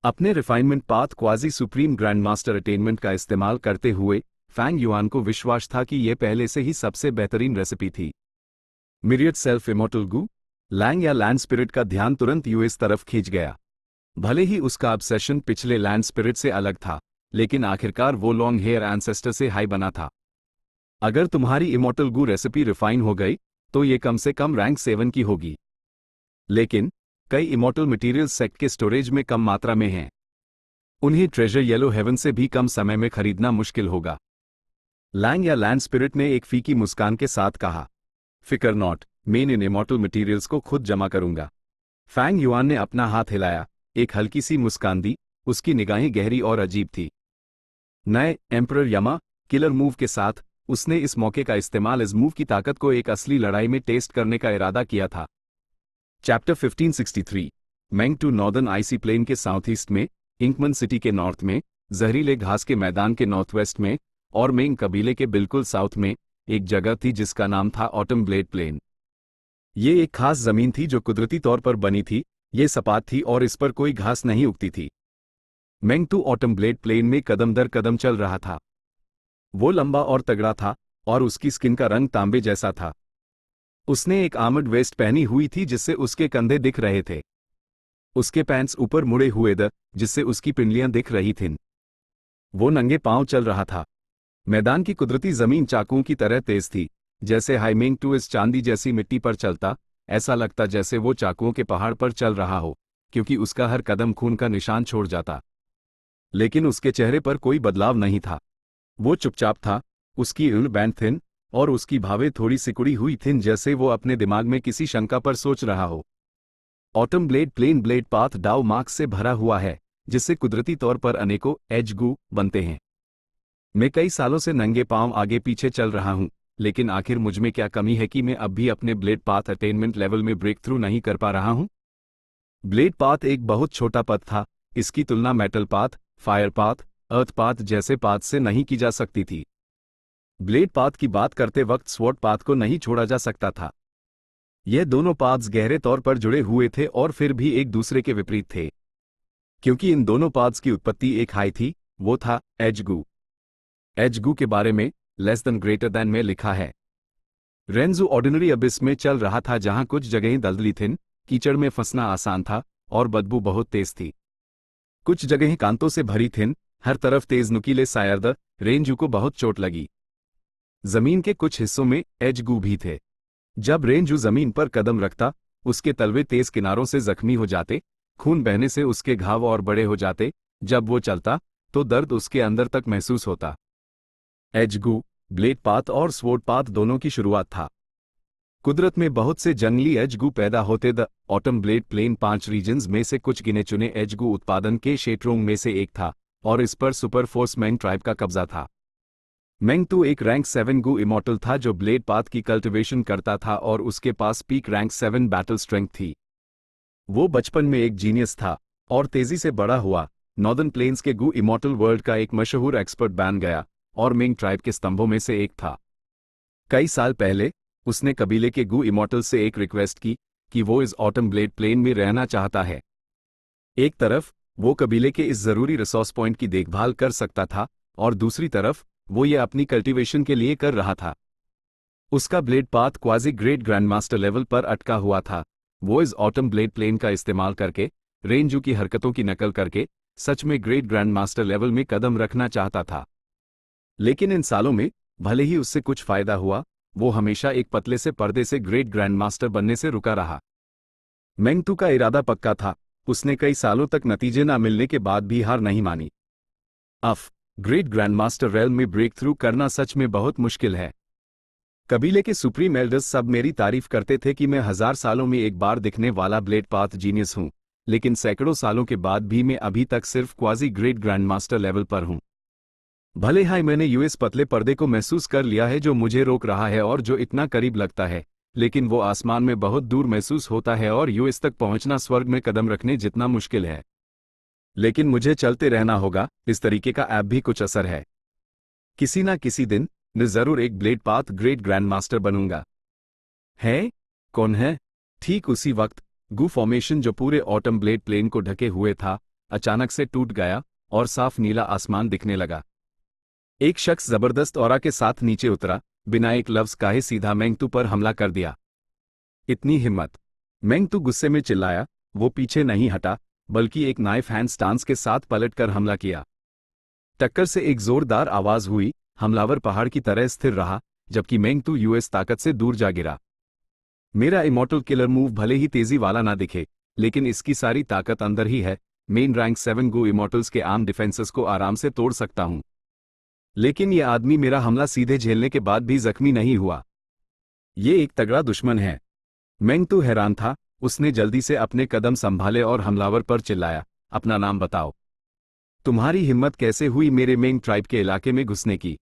अपने refinement path quasi supreme grand master attainment का इस्तेमाल करते हुए फैंग युआन को विश्वास था कि यह पहले से ही सबसे बेहतरीन रेसिपी थी। मिरियड सेल्फ इमॉर्टल गू, लैंग या लैंड स्पिरिट का ध्यान तुरंत यूएस तरफ खींच गया। भले ही उसका ऑब्सेशन पिछले लैंड स्पिरिट से अलग था, लेकिन आखिरकार वो लॉन्ग हेयर एंसेस्टर से हाई बना था। अगर तुम्हारी इमॉर्टल गू रेसिपी रिफाइन हो गई तो ये कम से कम रैंक 7 की होगी। लेकिन कई इमॉर्टल मटेरियल सेक्ट के स्टोरेज में कम मात्रा में हैं। उन्हें ट्रेजर येलो हेवन से भी कम समय में खरीदना मुश्किल होगा। लैंग या लैंड स्पिरिट ने एक फीकी मुस्कान के साथ कहा, फिकर नॉट, मैं इन इमॉर्टल मटेरियल्स को खुद जमा करूंगा। फैंग युआन ने अपना हाथ हिलाया, एक हल्की सी मुस्कान दी। उसकी निगाहें गहरी और अजीब थी। नए एम्परर यमा किलर मूव के साथ उसने इस मौके का इस्तेमाल इस मूव की ताकत को एक असली लड़ाई में टेस्ट करने का इरादा किया था। Chapter 1563 Meng Tu northern icy plain के साउथ ईस्ट में, इंकमन सिटी के नॉर्थ में, जहरीले घास के मैदान के नॉर्थ वेस्ट में और मेंग कबीले के बिल्कुल साउथ में एक जगह थी जिसका नाम था ऑटम ब्लेड प्लेन। ये एक खास जमीन थी जो कुदरती तौर पर बनी थी। ये सपाट थी और इस पर कोई घास नहीं उगती थी। मेंग टू ऑटम ब्लेड प्लेन में कदम दर कदम चल रहा था। वो लंबा और तगड़ा था और उसकी स्किन का रंग तांबे जैसा था। उसने एक आर्मर्ड वेस्ट पहनी हुई थी जिससे उसके कंधे दिख रहे थे। उसके पैंट्स ऊपर मुड़े हुए जिससे उसकी पिंडलियां दिख रही थीं। वो नंगे पांव चल रहा था। मैदान की कुदरती जमीन चाकुओं की तरह तेज थी। जैसे हाइमेंग टू इस चांदी जैसी मिट्टी पर चलता, ऐसा लगता जैसे वो चाकुओं के पहाड़ पर चल रहा हो, क्योंकि उसका हर कदम खून का निशान छोड़ जाता। लेकिन उसके चेहरे पर कोई बदलाव नहीं था। वो चुपचाप था। उसकी उंगली बैंड थिन और उसकी भावें थोड़ी सिकुड़ी हुई थीं, जैसे वो अपने दिमाग में किसी शंका पर सोच रहा हो। Autumn blade plane blade path dao marks से भरा हुआ है, जिससे कुदरती तौर पर अनेकों एज गू बनते हैं। मैं कई सालों से नंगे पांव आगे पीछे चल रहा हूं, लेकिन आखिर मुझ में क्या कमी है कि मैं अब भी अपने ब्लेड पाथ अटेनमेंट लेवल में ब्रेक थ्रू नहीं कर पा रहा हूं? ब्लेड पाथ एक बहुत छोटा पथ था। इसकी तुलना मेटल पाथ, फायर पाथ, अर्थ पाथ जैसे पाथ से नहीं की जा सकती थी। ब्लेड पाथ की बात करते वक्त स्वॉर्ड पाथ को नहीं छोड़ा जा सकता था। यह दोनों पाथ्स गहरे तौर पर जुड़े हुए थे और फिर भी एक दूसरे के विपरीत थे। क्योंकि इन दोनों पाथ्स की उत्पत्ति एक हाई थी, वो था एज गू। एज गू के बारे में लेस देन ग्रेटर देन में लिखा है, रेंजू ऑर्डिनरी अबिस में चल रहा था जहां कुछ जगहें दलदली थीं, कीचड़ में फंसना आसान था और बदबू बहुत तेज थी। कुछ जगहें कांतों से भरी थीं, हर तरफ तेज नुकीले सायरद। रेंजू को बहुत चोट लगी। जमीन के कुछ हिस्सों में एज गू भी थे। जब रेंजू जमीन पर कदम रखता, उसके तलवे तेज किनारों से जख्मी हो जाते, खून बहने से उसके घाव और बड़े हो जाते। जब वो चलता तो दर्द उसके अंदर तक महसूस होता। एज गू ब्लेड पाथ और स्वॉर्ड पाथ दोनों की शुरुआत था। कुदरत में बहुत से जंगली एज गू पैदा होते। The autumn blade plane 5 regions में से कुछ गिने चुने एज गू उत्पादन के क्षेत्रों में से एक था और इस पर सुपर फोर्स मैंग ट्राइब का कब्जा था। मैंग तू एक रैंक 7 गू इमॉर्टल था जो ब्लेड पाथ की कल्टिवेशन करता था और उसके पास पीक रैंक 7 बैटल स्ट्रेंथ थी। वो बचपन में एक जीनियस था और तेजी से बड़ा हुआ। नॉर्दर्न प्लेन्स के गू इमॉर्टल वर्ल्ड का एक मशहूर एक्सपर्ट बन गया और मिंग ट्राइब के स्तंभों में से एक था। कई साल पहले उसने कबीले के गू इमॉर्टल से एक रिक्वेस्ट की कि वो इस ऑटम ब्लेड प्लेन में रहना चाहता है। एक तरफ वो कबीले के इस जरूरी रिसोर्स पॉइंट की देखभाल कर सकता था और दूसरी तरफ वो ये अपनी कल्टीवेशन के लिए कर रहा था। उसका blade path quasi great grandmaster level पर अटका हुआ था। वो इस ऑटम ब्लेड प्लेन का इस्तेमाल करके, रेंजू की हरकतों की नकल करके सच में ग्रेट ग्रैंडमास्टर लेवल में कदम रखना चाहता था। लेकिन इन सालों में भले ही उससे कुछ फायदा हुआ, वो हमेशा एक पतले से पर्दे से ग्रेट ग्रैंडमास्टर बनने से रुका रहा। मेंग तू का इरादा पक्का था। उसने कई सालों तक नतीजे न मिलने के बाद भी हार नहीं मानी। ग्रेट ग्रैंडमास्टर रेल में ब्रेक थ्रू करना सच में बहुत मुश्किल है। कबीले के सुप्रीम एल्डर्स सब मेरी तारीफ करते थे कि मैं 1000 सालों में एक बार दिखने वाला ब्लेड पाथ जीनियस हूं, लेकिन सैकड़ों सालों के बाद भी मैं अभी तक सिर्फ क्वाजी ग्रेट ग्रैंडमास्टर लेवल पर हूं। भले ही मैंने यूएस पतले पर्दे को महसूस कर लिया है जो मुझे रोक रहा है और जो इतना करीब लगता है, लेकिन वो आसमान में बहुत दूर महसूस होता है और यूएस तक पहुंचना स्वर्ग में कदम रखने जितना मुश्किल है। लेकिन मुझे चलते रहना होगा। इस तरीके का ऐप भी कुछ असर है। किसी ना किसी दिन मैं जरूर एक ब्लेड पाथ ग्रेट ग्रैंडमास्टर बनूंगा। है? कौन है? ठीक उसी वक्त गू फॉर्मेशन जो पूरे ऑटम ब्लेड प्लेन को ढके हुए था, अचानक से टूट गया और साफ नीला आसमान दिखने लगा। एक शख्स जबरदस्त ऑरा के साथ नीचे उतरा, बिना एक लफ्ज कहे सीधा मेंग तू पर हमला कर दिया। इतनी हिम्मत! मेंग तू गुस्से में चिल्लाया। वो पीछे नहीं हटा, बल्कि एक नाइफ हैंड स्टांस के साथ पलटकर हमला किया। टक्कर से एक जोरदार आवाज हुई। हमलावर पहाड़ की तरह स्थिर रहा, जबकि मेंग तू यूएस ताकत से दूर जा गिरा। मेरा इमॉर्टल किलर मूव भले ही तेजी वाला ना दिखे, लेकिन इसकी सारी ताकत अंदर ही है। मेन रैंक 7 गो इमॉर्टल्स के आर्म डिफेंसेस को आराम से तोड़ सकता हूं। लेकिन यह आदमी मेरा हमला सीधे झेलने के बाद भी जख्मी नहीं हुआ। ये एक तगड़ा दुश्मन है। मेंग तू हैरान था। उसने जल्दी से अपने कदम संभाले और हमलावर पर चिल्लाया, अपना नाम बताओ। तुम्हारी हिम्मत कैसे हुई मेरे मेंग ट्राइब के इलाके में घुसने की?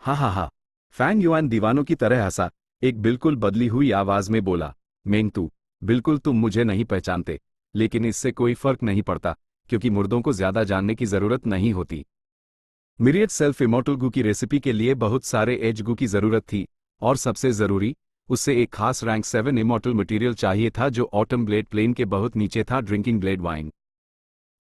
हा। फैंग युआन दीवानों की तरह हंसा, एक बिल्कुल बदली हुई आवाज में बोला, मेंग तू, बिल्कुल तुम मुझे नहीं पहचानते, लेकिन इससे कोई फर्क नहीं पड़ता, क्योंकि मुर्दों को ज्यादा जानने की जरूरत नहीं होती। मिरियट सेल्फ इमॉर्टल गू की रेसिपी के लिए बहुत सारे एज गू की जरूरत थी, और सबसे जरूरी, उससे एक खास रैंक 7 इमॉर्टल मटेरियल चाहिए था जो ऑटम ब्लेड प्लेन के बहुत नीचे था, ड्रिंकिंग ब्लेड वाइन।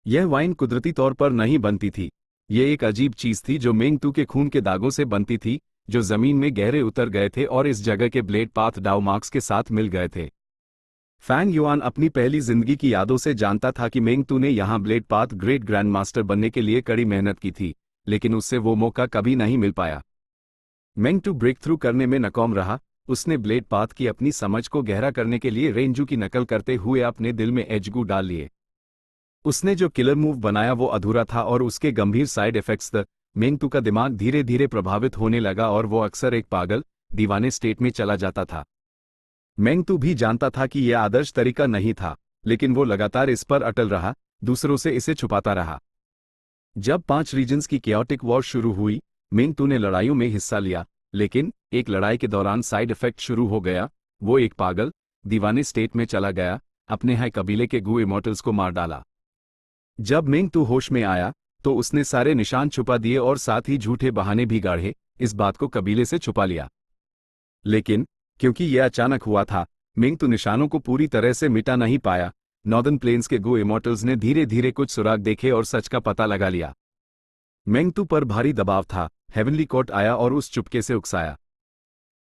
यह वाइन कुदरती तौर पर नहीं बनती थी। यह एक अजीब चीज थी जो मेंग तू के खून के दागों से बनती थी, जो जमीन में गहरे उतर गए थे और इस जगह के ब्लेड पाथ डाउ मार्क्स के साथ मिल गए थे। फैंग युआन अपनी पहली जिंदगी की यादों से जानता था कि मेंग तू ने यहां blade path great grand master बनने के लिए कड़ी मेहनत की थी, लेकिन उससे वो मौका कभी नहीं मिल पाया। मेंग तू ब्रेक थ्रू करने में नाकाम रहा। उसने ब्लेड पाथ की अपनी समझ को गहरा करने के लिए रेंजू की नकल करते हुए अपने दिल में एजगू डाल लिए। उसने जो किलर मूव बनाया वो अधूरा था और उसके गंभीर साइड इफेक्ट्स द मेंग तू का दिमाग धीरे धीरे प्रभावित होने लगा और वो अक्सर एक पागल, दीवाने स्टेट में चला जाता था। मेंग तू भी जानता था कि यह आदर्श तरीका नहीं था, लेकिन वो लगातार इस पर अटल रहा, दूसरों से इसे छुपाता रहा। जब 5 रीजन्स की chaotic वॉर शुरू हुई, मिंग तू ने लड़ाइयों में हिस्सा लिया, लेकिन एक लड़ाई के दौरान साइड इफेक्ट शुरू हो गया। वो एक पागल, दीवाने स्टेट में चला गया, अपने हाई कबीले के गू इमॉर्टल्स को मार डाला। जब मिंग तू होश में आया, तो उसने सारे निशान छुपा दिए और साथ ही झूठे बहाने भी गाढ़े, इस बात को कबीले से छुपा लिया। लेकिन क्योंकि यह अचानक हुआ था, मिंग तू निशानों को पूरी तरह से मिटा नहीं पाया। नॉर्दर्न प्लेन्स के गो इमॉर्टल्स ने धीरे धीरे कुछ सुराग देखे और सच का पता लगा लिया। मेंगतू पर भारी दबाव था। हेवनली कोर्ट आया और उस चुपके से उकसाया।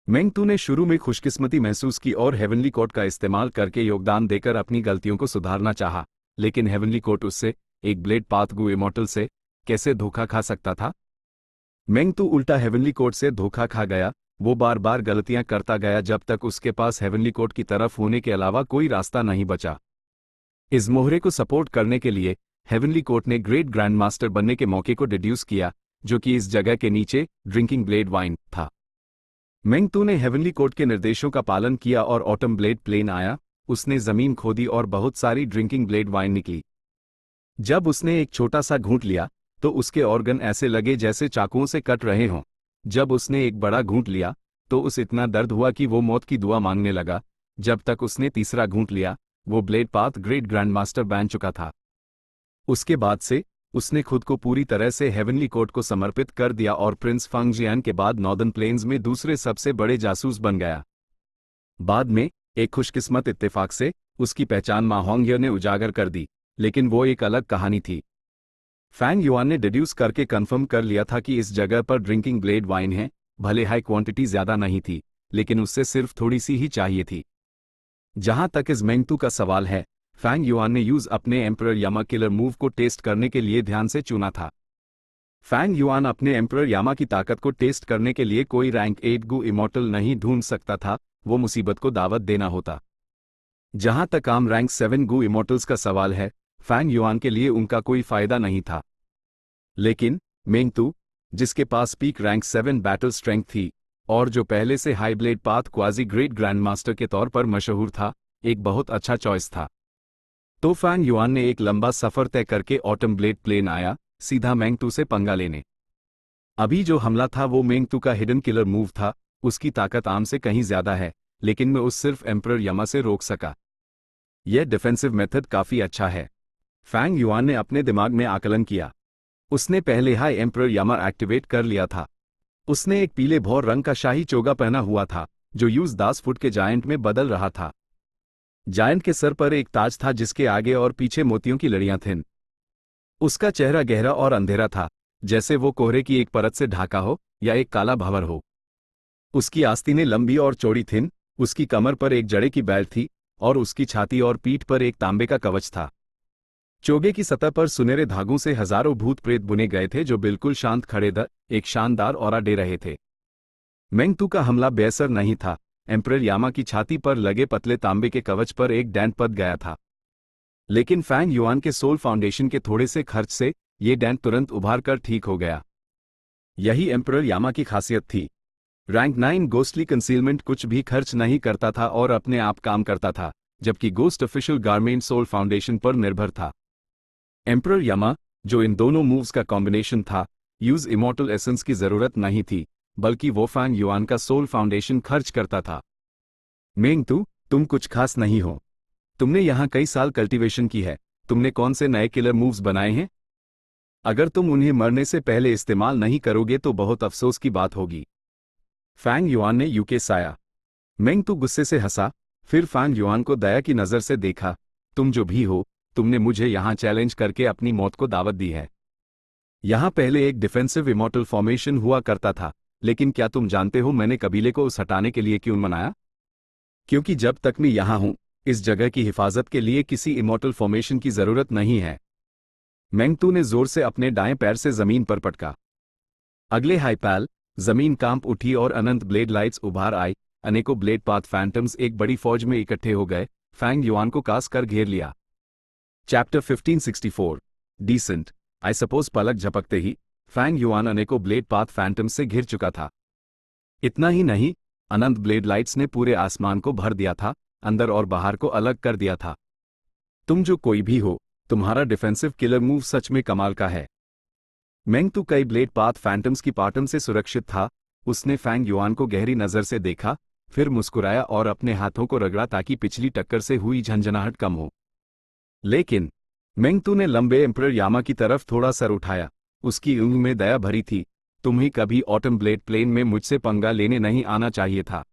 मेंगतू ने शुरू में खुशकिस्मती महसूस की और हेवनली कोर्ट का इस्तेमाल करके योगदान देकर अपनी गलतियों को सुधारना चाहा, लेकिन हेवनली कोर्ट उससे, एक ब्लेड पाथ गो इमॉर्टल से, कैसे धोखा खा सकता था? मेंगतू उल्टा हेवनली कोर्ट से धोखा खा गया। वो बार बार गलतियां करता गया जब तक उसके पास हेवनली कोर्ट की तरफ होने के अलावा कोई रास्ता नहीं बचा। इस मोहरे को सपोर्ट करने के लिए हेवनली कोर्ट ने ग्रेट ग्रैंड मास्टर बनने के मौके को डिड्यूस किया, जो कि इस जगह के नीचे ड्रिंकिंग ब्लेड वाइन था। मेंगतू ने हेवनली कोर्ट के निर्देशों का पालन किया और ऑटम ब्लेड प्लेन आया। उसने जमीन खोदी और बहुत सारी ड्रिंकिंग ब्लेड वाइन निकली। जब उसने एक छोटा सा घूंट लिया, तो उसके ऑर्गन ऐसे लगे जैसे चाकुओं से कट रहे हों। जब उसने एक बड़ा घूंट लिया, तो उसे इतना दर्द हुआ कि वो मौत की दुआ मांगने लगा। जब तक उसने तीसरा घूंट लिया, वो blade path great grand master बन चुका था। उसके बाद से उसने खुद को पूरी तरह से हेवनली कोर्ट को समर्पित कर दिया और प्रिंस फंगजियान के बाद नॉर्दर्न प्लेन्स में दूसरे सबसे बड़े जासूस बन गया। बाद में एक खुशकिस्मत इत्तेफाक से उसकी पहचान मा होंगियो ने उजागर कर दी, लेकिन वो एक अलग कहानी थी। फैंग युआन ने डिड्यूस करके कंफर्म कर लिया था कि इस जगह पर ड्रिंकिंग ब्लेड वाइन है। भले हाई क्वांटिटी ज्यादा नहीं थी, लेकिन उससे सिर्फ थोड़ी सी ही चाहिए थी। जहां तक इस मेंगतू का सवाल है, फैंग युआन ने यूज अपने एम्परर यामा किलर मूव को टेस्ट करने के लिए ध्यान से चुना था। फैंग युआन अपने एम्परर यामा की ताकत को टेस्ट करने के लिए कोई रैंक 8 गू इमॉर्टल नहीं ढूंढ सकता था, वो मुसीबत को दावत देना होता। जहां तक आम रैंक 7 गू इमॉर्टल्स का सवाल है, फैंग युआन के लिए उनका कोई फायदा नहीं था। लेकिन मेंगतू, जिसके पास पीक रैंक 7 बैटल स्ट्रेंथ थी और जो पहले से high blade path quasi great grand master के तौर पर मशहूर था, एक बहुत अच्छा चॉइस था। तो फैंग युआन ने एक लंबा सफर तय करके ऑटम ब्लेड प्लेन आया, सीधा मेंगतू से पंगा लेने। अभी जो हमला था वो मेंगतू का हिडन किलर मूव था। उसकी ताकत आम से कहीं ज्यादा है, लेकिन मैं उस सिर्फ एम्परर यामा से रोक सका। यह डिफेंसिव मेथड काफी अच्छा है। फैंग युआन ने अपने दिमाग में आकलन किया। उसने पहले हाई एम्परर यामा एक्टिवेट कर लिया था। उसने एक पीले भौर रंग का शाही चोगा पहना हुआ था, जो यूज 10 फुट के जायंट में बदल रहा था। जायंट के सर पर एक ताज था जिसके आगे और पीछे मोतियों की लड़ियां थीं। उसका चेहरा गहरा और अंधेरा था, जैसे वो कोहरे की एक परत से ढाका हो या एक काला भंवर हो। उसकी आस्तीनें लंबी और चौड़ी थीं। उसकी कमर पर एक जड़े की बेल्ट थी और उसकी छाती और पीठ पर एक तांबे का कवच था। चोगे की सतह पर सुनहरे धागों से हजारों भूत प्रेत बुने गए थे जो बिल्कुल शांत खड़े एक शानदार ऑरा दे रहे थे। मेंगतू का हमला बेअसर नहीं था। एम्परर यामा की छाती पर लगे पतले तांबे के कवच पर एक डेंट पड़ गया था। लेकिन फैंग युआन के सोल फाउंडेशन के थोड़े से खर्च से ये डेंट तुरंत उभार कर ठीक हो गया। यही एम्परर यामा की खासियत थी। रैंक 9 गोस्टली कंसीलमेंट कुछ भी खर्च नहीं करता था और अपने आप काम करता था, जबकि ghost official garment soul foundation पर निर्भर था। एम्परर यामा, जो इन दोनों मूव्स का कॉम्बिनेशन था, यूज इमॉर्टल एसेंस की जरूरत नहीं थी, बल्कि वो फैंग युआन का सोल फाउंडेशन खर्च करता था। मेंगतू, तुम कुछ खास नहीं हो। तुमने यहाँ कई साल कल्टीवेशन की है। तुमने कौन से नए किलर मूव्स बनाए हैं? अगर तुम उन्हें मरने से पहले इस्तेमाल नहीं करोगे तो बहुत अफसोस की बात होगी। फैंग युआन ने यूके साया। मेंगतू गुस्से से हंसा, फिर फैंग युआन को दया की नजर से देखा। तुम जो भी हो, तुमने मुझे यहाँ चैलेंज करके अपनी मौत को दावत दी है। यहाँ पहले एक डिफेंसिव इमॉर्टल फॉर्मेशन हुआ करता था, लेकिन क्या तुम जानते हो मैंने कबीले को उस हटाने के लिए क्यों मनाया? क्योंकि जब तक मैं यहाँ हूँ, इस जगह की हिफाजत के लिए किसी इमॉर्टल फॉर्मेशन की जरूरत नहीं है। मेंगतू ने जोर से अपने दाएं पैर से जमीन पर पटका। अगले हाईपैल, जमीन कांप उठी और अनंत ब्लेड लाइट्स उभार आई। अनेकों ब्लेड पाथ फैंटम्स एक बड़ी फौज में इकट्ठे हो गए, फैंग युआन को कास कर घेर लिया। Chapter 1564 descent. आई सपोज पलक झपकते ही फैंग युआन अनेकों ब्लेड पाथ फैंटम्स से घिर चुका था। इतना ही नहीं, अनंत ब्लेड लाइट्स ने पूरे आसमान को भर दिया था, अंदर और बाहर को अलग कर दिया था। तुम जो कोई भी हो, तुम्हारा डिफेंसिव किलर मूव सच में कमाल का है। मेंग तू कई ब्लेड पाथ फैंटम्स की पाटन से सुरक्षित था। उसने फैंग युआन को गहरी नजर से देखा, फिर मुस्कुराया और अपने हाथों को रगड़ा ताकि पिछली टक्कर से हुई झंझनाहट कम हो। लेकिन मेंग तू ने लंबे एम्परर यामा की तरफ थोड़ा सर उठाया। उसकी ऊँग में दया भरी थी। तुम्हें कभी ऑटम ब्लेड प्लेन में मुझसे पंगा लेने नहीं आना चाहिए था।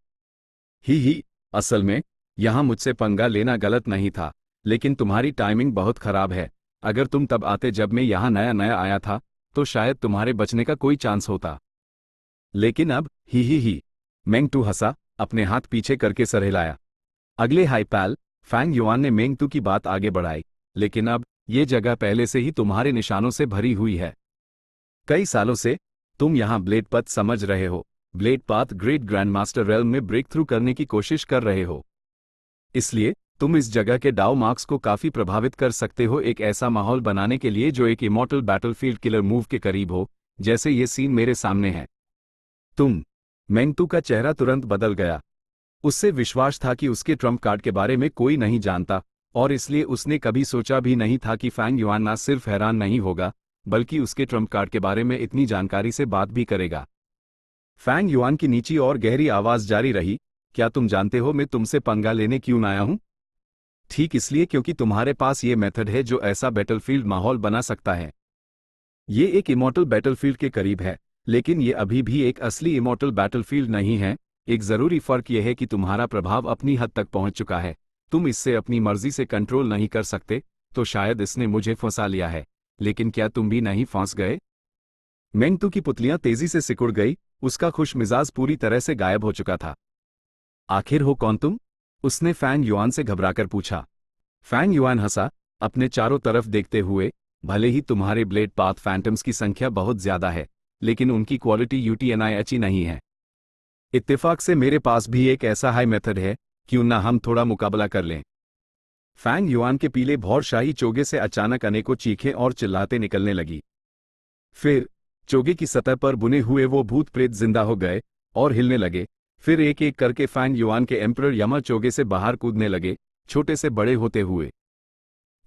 ही, असल में यहां मुझसे पंगा लेना गलत नहीं था, लेकिन तुम्हारी टाइमिंग बहुत खराब है। अगर तुम तब आते जब मैं यहां नया नया आया था, तो शायद तुम्हारे बचने का कोई चांस होता। लेकिन अब ही। मेंग तू हंसा, अपने हाथ पीछे करके सर हिलाया। अगले हाई पैल, फैंग युआन ने मेंग तू की बात आगे बढ़ाई। लेकिन अब ये जगह पहले से ही तुम्हारे निशानों से भरी हुई है। कई सालों से तुम यहां ब्लेड पथ समझ रहे हो, blade path great grand master realm में ब्रेक थ्रू करने की कोशिश कर रहे हो। इसलिए तुम इस जगह के डाउ मार्क्स को काफी प्रभावित कर सकते हो, एक ऐसा माहौल बनाने के लिए जो एक इमॉर्टल बैटलफील्ड किलर मूव के करीब हो, जैसे ये सीन मेरे सामने है। मेंग तू का चेहरा तुरंत बदल गया। उससे विश्वास था कि उसके ट्रम्प कार्ड के बारे में कोई नहीं जानता, और इसलिए उसने कभी सोचा भी नहीं था कि फैंग युआन ना सिर्फ हैरान नहीं होगा, बल्कि उसके ट्रम्प कार्ड के बारे में इतनी जानकारी से बात भी करेगा। फैंग युआन की नीची और गहरी आवाज जारी रही, क्या तुम जानते हो मैं तुमसे पंगा लेने क्यों आया हूं? ठीक इसलिए क्योंकि तुम्हारे पास ये मेथड है जो ऐसा बैटलफील्ड माहौल बना सकता है। ये एक इमॉर्टल बैटलफील्ड के करीब है, लेकिन ये अभी भी एक असली इमॉर्टल बैटलफील्ड नहीं है। एक जरूरी फर्क यह है कि तुम्हारा प्रभाव अपनी हद तक पहुंच चुका है। तुम इससे अपनी मर्जी से कंट्रोल नहीं कर सकते। तो शायद इसने मुझे फंसा लिया है, लेकिन क्या तुम भी नहीं फंस गए? मेंग तू की पुतलियां तेजी से सिकुड़ गई। उसका खुश मिजाज पूरी तरह से गायब हो चुका था। आखिर हो कौन तुम? उसने फैंग युआन से घबराकर पूछा। फैंग युआन हंसा, अपने चारों तरफ देखते हुए। भले ही तुम्हारे ब्लेड पाथ फैंटम्स की संख्या बहुत ज्यादा है, लेकिन उनकी क्वालिटी यूटीएनआई अच्छी नहीं है। इत्तेफाक से मेरे पास भी एक ऐसा हाई मेथड है, क्यों ना हम थोड़ा मुकाबला कर लें? फैंग युआन के पीले भौर शाही चोगे से अचानक अनेकों चीखें और चिल्लाते निकलने लगी। फिर चोगे की सतह पर बुने हुए वो भूत प्रेत जिंदा हो गए और हिलने लगे। फिर एक एक करके फैंग युआन के एम्परर यमा चोगे से बाहर कूदने लगे, छोटे से बड़े होते हुए।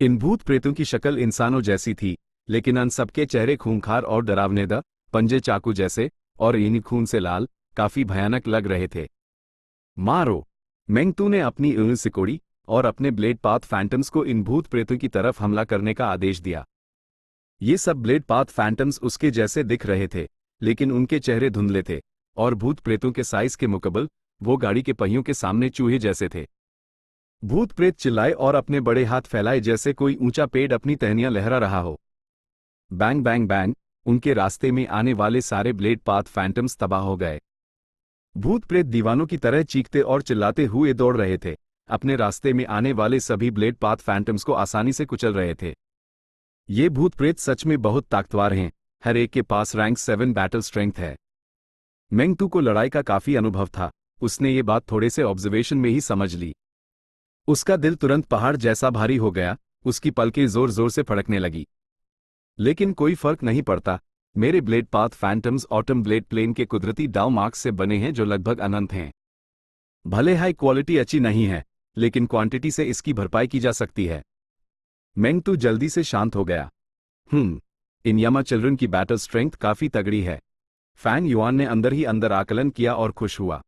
इन भूत प्रेतों की शक्ल इंसानों जैसी थी, लेकिन उन सबके चेहरे खूंखार और डरावनेदा, पंजे चाकू जैसे, और इन्हीं खून से लाल, काफी भयानक लग रहे थे। मारो! मेंग तू ने अपनी ऊँगली सिकोड़ी और अपने ब्लेड पाथ फैंटम्स को इन भूत प्रेतों की तरफ हमला करने का आदेश दिया। ये सब ब्लेड पाथ फैंटम्स उसके जैसे दिख रहे थे, लेकिन उनके चेहरे धुंधले थे, और भूत प्रेतों के साइज के मुकाबले वो गाड़ी के पहियों के सामने चूहे जैसे थे। भूत प्रेत चिल्लाए और अपने बड़े हाथ फैलाए जैसे कोई ऊंचा पेड़ अपनी टहनियां लहरा रहा हो। Bang bang bang! उनके रास्ते में आने वाले सारे ब्लेड पाथ फैंटम्स तबाह हो गए। भूत प्रेत दीवानों की तरह चीखते और चिल्लाते हुए दौड़ रहे थे, अपने रास्ते में आने वाले सभी ब्लेड पाथ फैंटम्स को आसानी से कुचल रहे थे। ये भूत प्रेत सच में बहुत ताकतवर हैं, हर एक के पास रैंक 7 बैटल स्ट्रेंथ है। मेंग तू को लड़ाई का काफी अनुभव था, उसने ये बात थोड़े से ऑब्जर्वेशन में ही समझ ली। उसका दिल तुरंत पहाड़ जैसा भारी हो गया, उसकी पलकें जोर जोर से फड़कने लगी। लेकिन कोई फर्क नहीं पड़ता, मेरे blade path phantoms autumn blade plane के कुदरती डाउ मार्क्स से बने हैं जो लगभग अनंत हैं। भले हाई क्वालिटी अच्छी नहीं है, लेकिन क्वांटिटी से इसकी भरपाई की जा सकती है। मेंग तू जल्दी से शांत हो गया। इन यमा चिल्ड्रन की बैटल स्ट्रेंथ काफी तगड़ी है। फैंग युआन ने अंदर ही अंदर आकलन किया और खुश हुआ।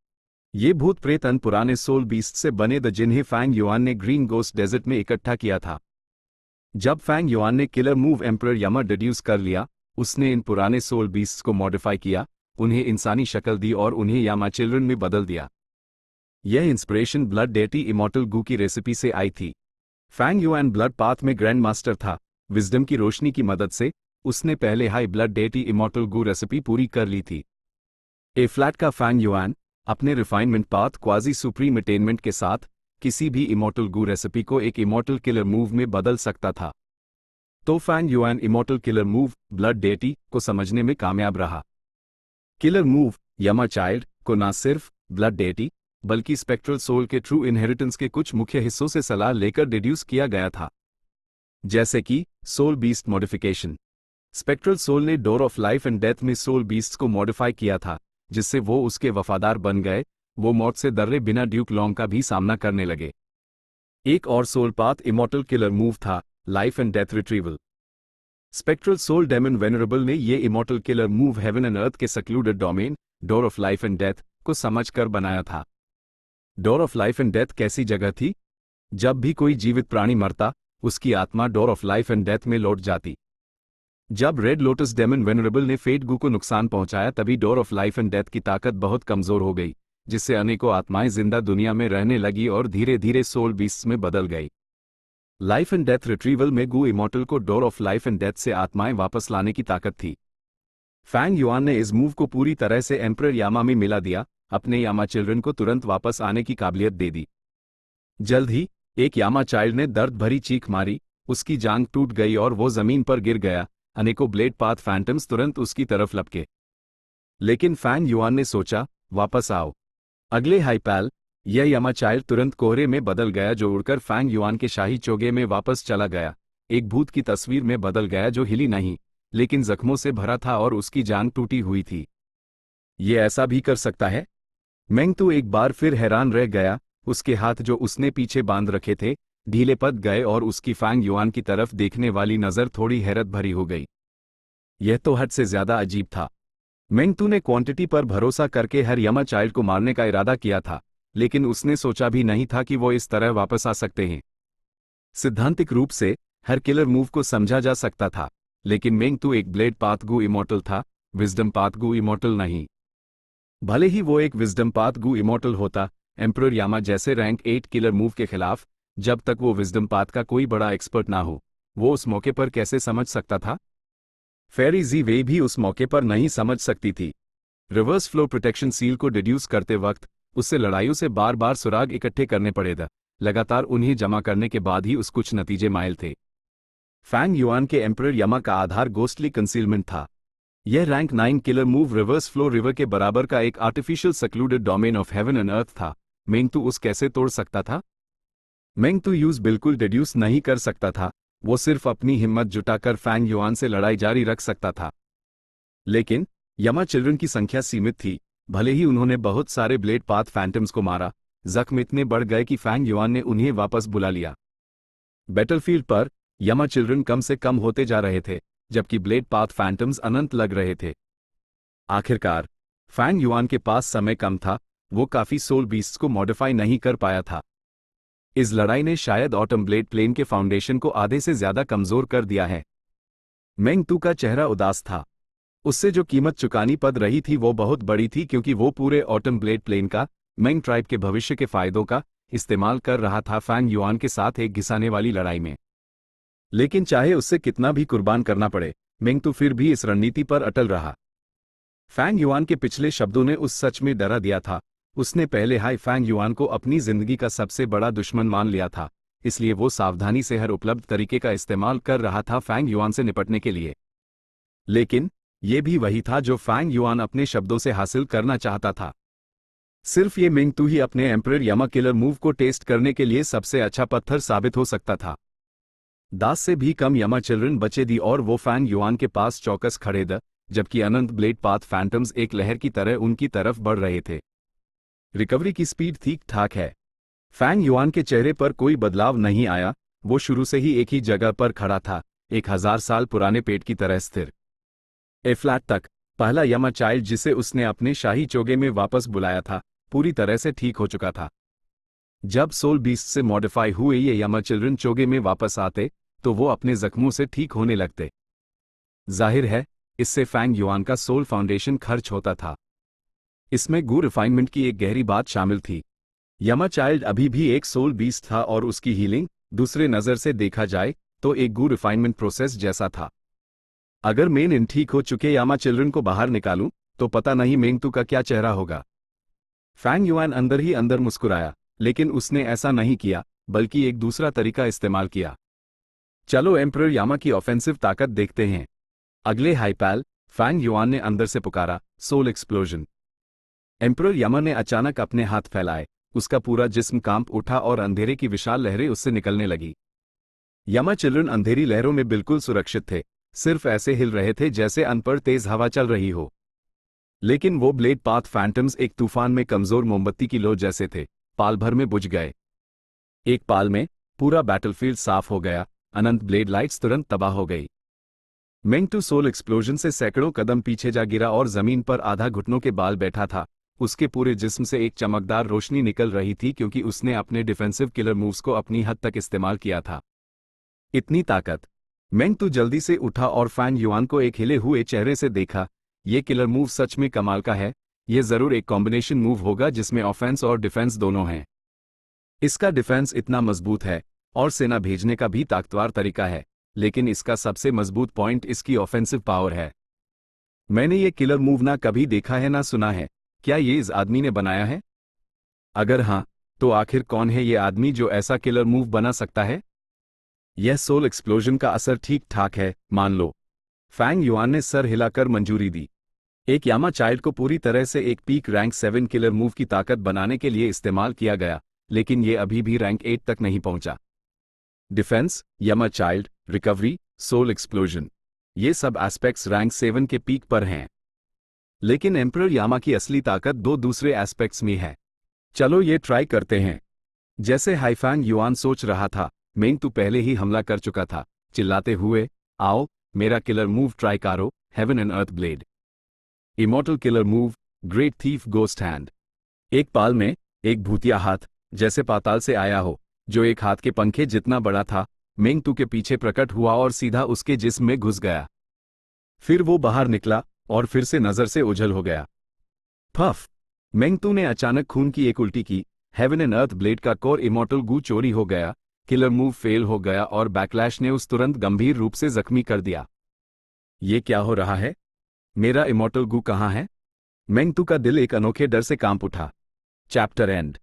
ये भूत प्रेत अन पुराने सोल बीस्ट से बने द जिन्हें फैंग युआन ने ग्रीन गोस्ट डेजर्ट में इकट्ठा किया था। जब फैंग युआन ने किलर मूव एम्परर यमा डिड्यूस कर लिया, उसने इन पुराने सोल बीस्ट्स को मॉडिफाई किया, उन्हें इंसानी शक्ल दी और उन्हें यामा चिल्ड्रन में बदल दिया। यह इंस्पिरेशन ब्लड डेटी इमॉर्टल गू की रेसिपी से आई थी। फैंग युआन ब्लड पाथ में ग्रैंड मास्टर था। विजडम की रोशनी की मदद से उसने पहले हाई ब्लड डेटी इमॉर्टल गू रेसिपी पूरी कर ली थी। ए फ्लैट का फैंग युआन अपने refinement path quasi supreme attainment के साथ किसी भी इमॉर्टल गू रेसिपी को एक इमॉर्टल किलर मूव में बदल सकता था। तो Fang Yuan immortal killer move blood deity को समझने में कामयाब रहा। किलर मूव यमा चाइल्ड को न सिर्फ ब्लड डेटी बल्कि स्पेक्ट्रल सोल के ट्रू इनहेरिटेंस के कुछ मुख्य हिस्सों से सलाह लेकर डिड्यूस किया गया था, जैसे कि soul beast modification. Spectral soul ने door of life and death में सोल बीस्ट्स को मॉडिफाई किया था, जिससे वो उसके वफादार बन गए। वो मौत से डरे बिना ड्यूक लॉन्ग का भी सामना करने लगे। एक और soul path immortal killer move था, life and death retrieval. Spectral soul demon venerable ने ये immortal killer move heaven and earth के secluded domain door of life and death को समझकर बनाया था। Door of life and death कैसी जगह थी? जब भी कोई जीवित प्राणी मरता, उसकी आत्मा door of life and death में लौट जाती। जब रेड लोटस डेमन वेनरेबल ने फेट गू को नुकसान पहुंचाया, तभी door of life and death की ताकत बहुत कमजोर हो गई, जिससे अनेकों आत्माएं जिंदा दुनिया में रहने लगी और धीरे धीरे सोल बीस्ट्स में बदल गई। लाइफ एंड डेथ रिट्रीवल में गू इमॉर्टल को door of life and death से आत्माएं वापस लाने की ताकत थी। फैंग युआन ने इस मूव को पूरी तरह से एम्परर यामा में मिला दिया, अपने यामा चिल्ड्रन को तुरंत वापस आने की काबिलियत दे दी। जल्द ही एक यामा चाइल्ड ने दर्द भरी चीख मारी, उसकी जांघ टूट गई और वो जमीन पर गिर गया। अनेकों ब्लेड पाथ फैंटम्स तुरंत उसकी तरफ लपके। लेकिन फैंग युआन ने सोचा, वापस आओ। अगले हाइपैल, यह यामा चाइल्ड तुरंत कोहरे में बदल गया, जो उड़कर फैंग युआन के शाही चोगे में वापस चला गया। एक भूत की तस्वीर में बदल गया जो हिली नहीं, लेकिन जख्मों से भरा था और उसकी जान टूटी हुई थी। ये ऐसा भी कर सकता है? मेंग तू एक बार फिर हैरान रह गया। उसके हाथ जो उसने पीछे बांध रखे थे ढीले पड़ गए और उसकी फैंग युआन की तरफ देखने वाली नजर थोड़ी हैरत भरी हो गई। यह तो हद से ज्यादा अजीब था। मेंग तू ने क्वांटिटी पर भरोसा करके हर यामा चाइल्ड को मारने का इरादा किया था, लेकिन उसने सोचा भी नहीं था कि वो इस तरह वापस आ सकते हैं। सिद्धांतिक रूप से हर किलर मूव को समझा जा सकता था, लेकिन मेंग तू एक ब्लेड पाथ गू इमॉर्टल था, विजडम पाथ गू इमॉर्टल नहीं। भले ही वो एक विजडम पाथ गू इमॉर्टल होता, एम्परर यामा जैसे रैंक 8 किलर मूव के खिलाफ, जब तक वो विजडम पाथ का कोई बड़ा एक्सपर्ट ना हो, वो उस मौके पर कैसे समझ सकता था? फेरी जी वे भी उस मौके पर नहीं समझ सकती थी। रिवर्स फ्लो प्रोटेक्शन सील को डिड्यूस करते वक्त उससे लड़ाइयों से बार बार सुराग इकट्ठे करने पड़े थे। लगातार उन्हें जमा करने के बाद ही उस कुछ नतीजे माइल थे। फैंग युआन के एम्परर यामा का आधार गोस्टली कंसीलमेंट था। यह rank 9 killer move reverse flow river के बराबर का एक artificial secluded domain of heaven and earth था। मेंग तू उस कैसे तोड़ सकता था? मेंग तू यूज बिल्कुल डिड्यूस नहीं कर सकता था, वो सिर्फ अपनी हिम्मत जुटाकर फैंग युआन से लड़ाई जारी रख सकता था। लेकिन यामा चिल्ड्रन की संख्या सीमित थी। भले ही उन्होंने बहुत सारे ब्लेड पाथ फैंटम्स को मारा, जख्म इतने बढ़ गए कि फैंग युआन ने उन्हें वापस बुला लिया। बैटलफील्ड पर यामा चिल्ड्रन कम से कम होते जा रहे थे, जबकि ब्लेड पाथ फैंटम्स अनंत लग रहे थे। आखिरकार फैंग युआन के पास समय कम था, वो काफी सोल बीस्ट्स को मॉडिफाई नहीं कर पाया था। इस लड़ाई ने शायद ऑटम ब्लेड प्लेन के फाउंडेशन को आधे से ज्यादा कमजोर कर दिया है। मेंग तू का चेहरा उदास था। उससे जो कीमत चुकानी पड़ रही थी वो बहुत बड़ी थी, क्योंकि वो पूरे ऑटम ब्लेड प्लेन का, मेंग ट्राइब के भविष्य के फायदों का इस्तेमाल कर रहा था फैंग युआन के साथ एक घिसाने वाली लड़ाई में। लेकिन चाहे उससे कितना भी कुर्बान करना पड़े, मेंग तू फिर भी इस रणनीति पर अटल रहा। फैंग युआन के पिछले शब्दों ने उस सच में डरा दिया था। उसने पहले हाई फैंग युआन को अपनी जिंदगी का सबसे बड़ा दुश्मन मान लिया था, इसलिए वो सावधानी से हर उपलब्ध तरीके का इस्तेमाल कर रहा था फैंग युआन से निपटने के लिए। लेकिन ये भी वही था जो फैंग युआन अपने शब्दों से हासिल करना चाहता था। सिर्फ ये मेंग तू ही अपने एम्परर यामा किलर मूव को टेस्ट करने के लिए सबसे अच्छा पत्थर साबित हो सकता था। 10 से भी कम यामा चिल्ड्रन बचे दी और वो फैंग युआन के पास चौकस खड़े द, जबकि अनंत ब्लेड पाथ फैंटम्स एक लहर की तरह उनकी तरफ बढ़ रहे थे। रिकवरी की स्पीड ठीक ठाक है। फैंग युआन के चेहरे पर कोई बदलाव नहीं आया, वो शुरू से ही एक ही जगह पर खड़ा था, 1000 साल पुराने पेट की तरह स्थिर। ए फ्लैट तक पहला यामा चाइल्ड जिसे उसने अपने शाही चोगे में वापस बुलाया था, पूरी तरह से ठीक हो चुका था। जब सोल बीस्ट से मॉडिफाई हुए ये यामा चिल्ड्रन चोगे में वापस आते, तो वो अपने जख्मों से ठीक होने लगते। जाहिर है, इससे फैंग युआन का सोल फाउंडेशन खर्च होता था। इसमें गू रिफाइनमेंट की एक गहरी बात शामिल थी। यामा चाइल्ड अभी भी एक सोल बीस्ट था और उसकी हीलिंग, दूसरे नज़र से देखा जाए तो एक गू रिफाइनमेंट प्रोसेस जैसा था। अगर मेन इन ठीक हो चुके यामा चिल्ड्रन को बाहर निकालूं, तो पता नहीं मेंग तू का क्या चेहरा होगा। फैंग युआन अंदर ही अंदर मुस्कुराया, लेकिन उसने ऐसा नहीं किया, बल्कि एक दूसरा तरीका इस्तेमाल किया। चलो एम्परर यामा की ऑफेंसिव ताकत देखते हैं। अगले हाइपैल, फैंग युआन ने अंदर से पुकारा, सोल एक्सप्लोजन। एम्परर यामा ने अचानक अपने हाथ फैलाए, उसका पूरा जिस्म कांप उठा और अंधेरे की विशाल लहरें उससे निकलने लगी। यामा चिल्ड्रन अंधेरी लहरों में बिल्कुल सुरक्षित थे, सिर्फ ऐसे हिल रहे थे जैसे अनपर तेज हवा चल रही हो। लेकिन वो ब्लेड पाथ फैंटम्स एक तूफान में कमजोर मोमबत्ती की लो जैसे थे, पाल भर में बुझ गए। एक पाल में पूरा बैटलफील्ड साफ हो गया, अनंत ब्लेड लाइट्स तुरंत तबाह हो गई। मेंग टू सोल एक्सप्लोजन से सैकड़ों कदम पीछे जा गिरा और जमीन पर आधा घुटनों के बाल बैठा था। उसके पूरे जिस्म से एक चमकदार रोशनी निकल रही थी क्योंकि उसने अपने डिफेंसिव किलर मूव्स को अपनी हद तक इस्तेमाल किया था। इतनी ताकत। मेंग टू जल्दी से उठा और फैंग युआन को एक हिले हुए चेहरे से देखा। ये किलर मूव सच में कमाल का है। ये जरूर एक कॉम्बिनेशन मूव होगा जिसमें ऑफेंस और डिफेंस दोनों हैं। इसका डिफेंस इतना मजबूत है और सेना भेजने का भी ताकतवर तरीका है, लेकिन इसका सबसे मजबूत पॉइंट इसकी ऑफेंसिव पावर है। मैंने ये किलर मूव ना कभी देखा है ना सुना है। क्या ये इस आदमी ने बनाया है? अगर हाँ, तो आखिर कौन है ये आदमी जो ऐसा किलर मूव बना सकता है? यह सोल एक्सप्लोजन का असर ठीक ठाक है, मान लो। फैंग युआन ने सर हिलाकर मंजूरी दी। एक यामा चाइल्ड को पूरी तरह से एक पीक रैंक 7 किलर मूव की ताकत बनाने के लिए इस्तेमाल किया गया, लेकिन ये अभी भी रैंक 8 तक नहीं पहुंचा। डिफेंस, यामा चाइल्ड, रिकवरी, सोल एक्सप्लोजन, ये सब एस्पेक्ट्स रैंक 7 के पीक पर हैं। लेकिन एम्परर यामा की असली ताकत दो दूसरे एस्पेक्ट्स में है। चलो ये ट्राई करते हैं। जैसे हाइफैंग युआन सोच रहा था, मेंग टू पहले ही हमला कर चुका था, चिल्लाते हुए, आओ मेरा किलर मूव ट्राई करो, haven and earth blade. Immortal killer move, great thief ghost hand. एक पाल में एक भूतिया हाथ, जैसे पाताल से आया हो, जो एक हाथ के पंखे जितना बड़ा था, मेंग टू के पीछे प्रकट हुआ और सीधा उसके जिस्म में घुस गया। फिर वो बाहर निकला और फिर से नजर से ओझल हो गया। फफ! मेंग टू ने अचानक खून की एक उल्टी की। हेवन एंड अर्थ ब्लेड का कोर इमॉर्टल गू चोरी हो गया, किलर मूव फेल हो गया और बैकलैश ने उस तुरंत गंभीर रूप से जख्मी कर दिया। ये क्या हो रहा है? मेरा इमॉर्टल गू कहाँ है? मेंग टू का दिल एक अनोखे डर से कांप उठा। Chapter and.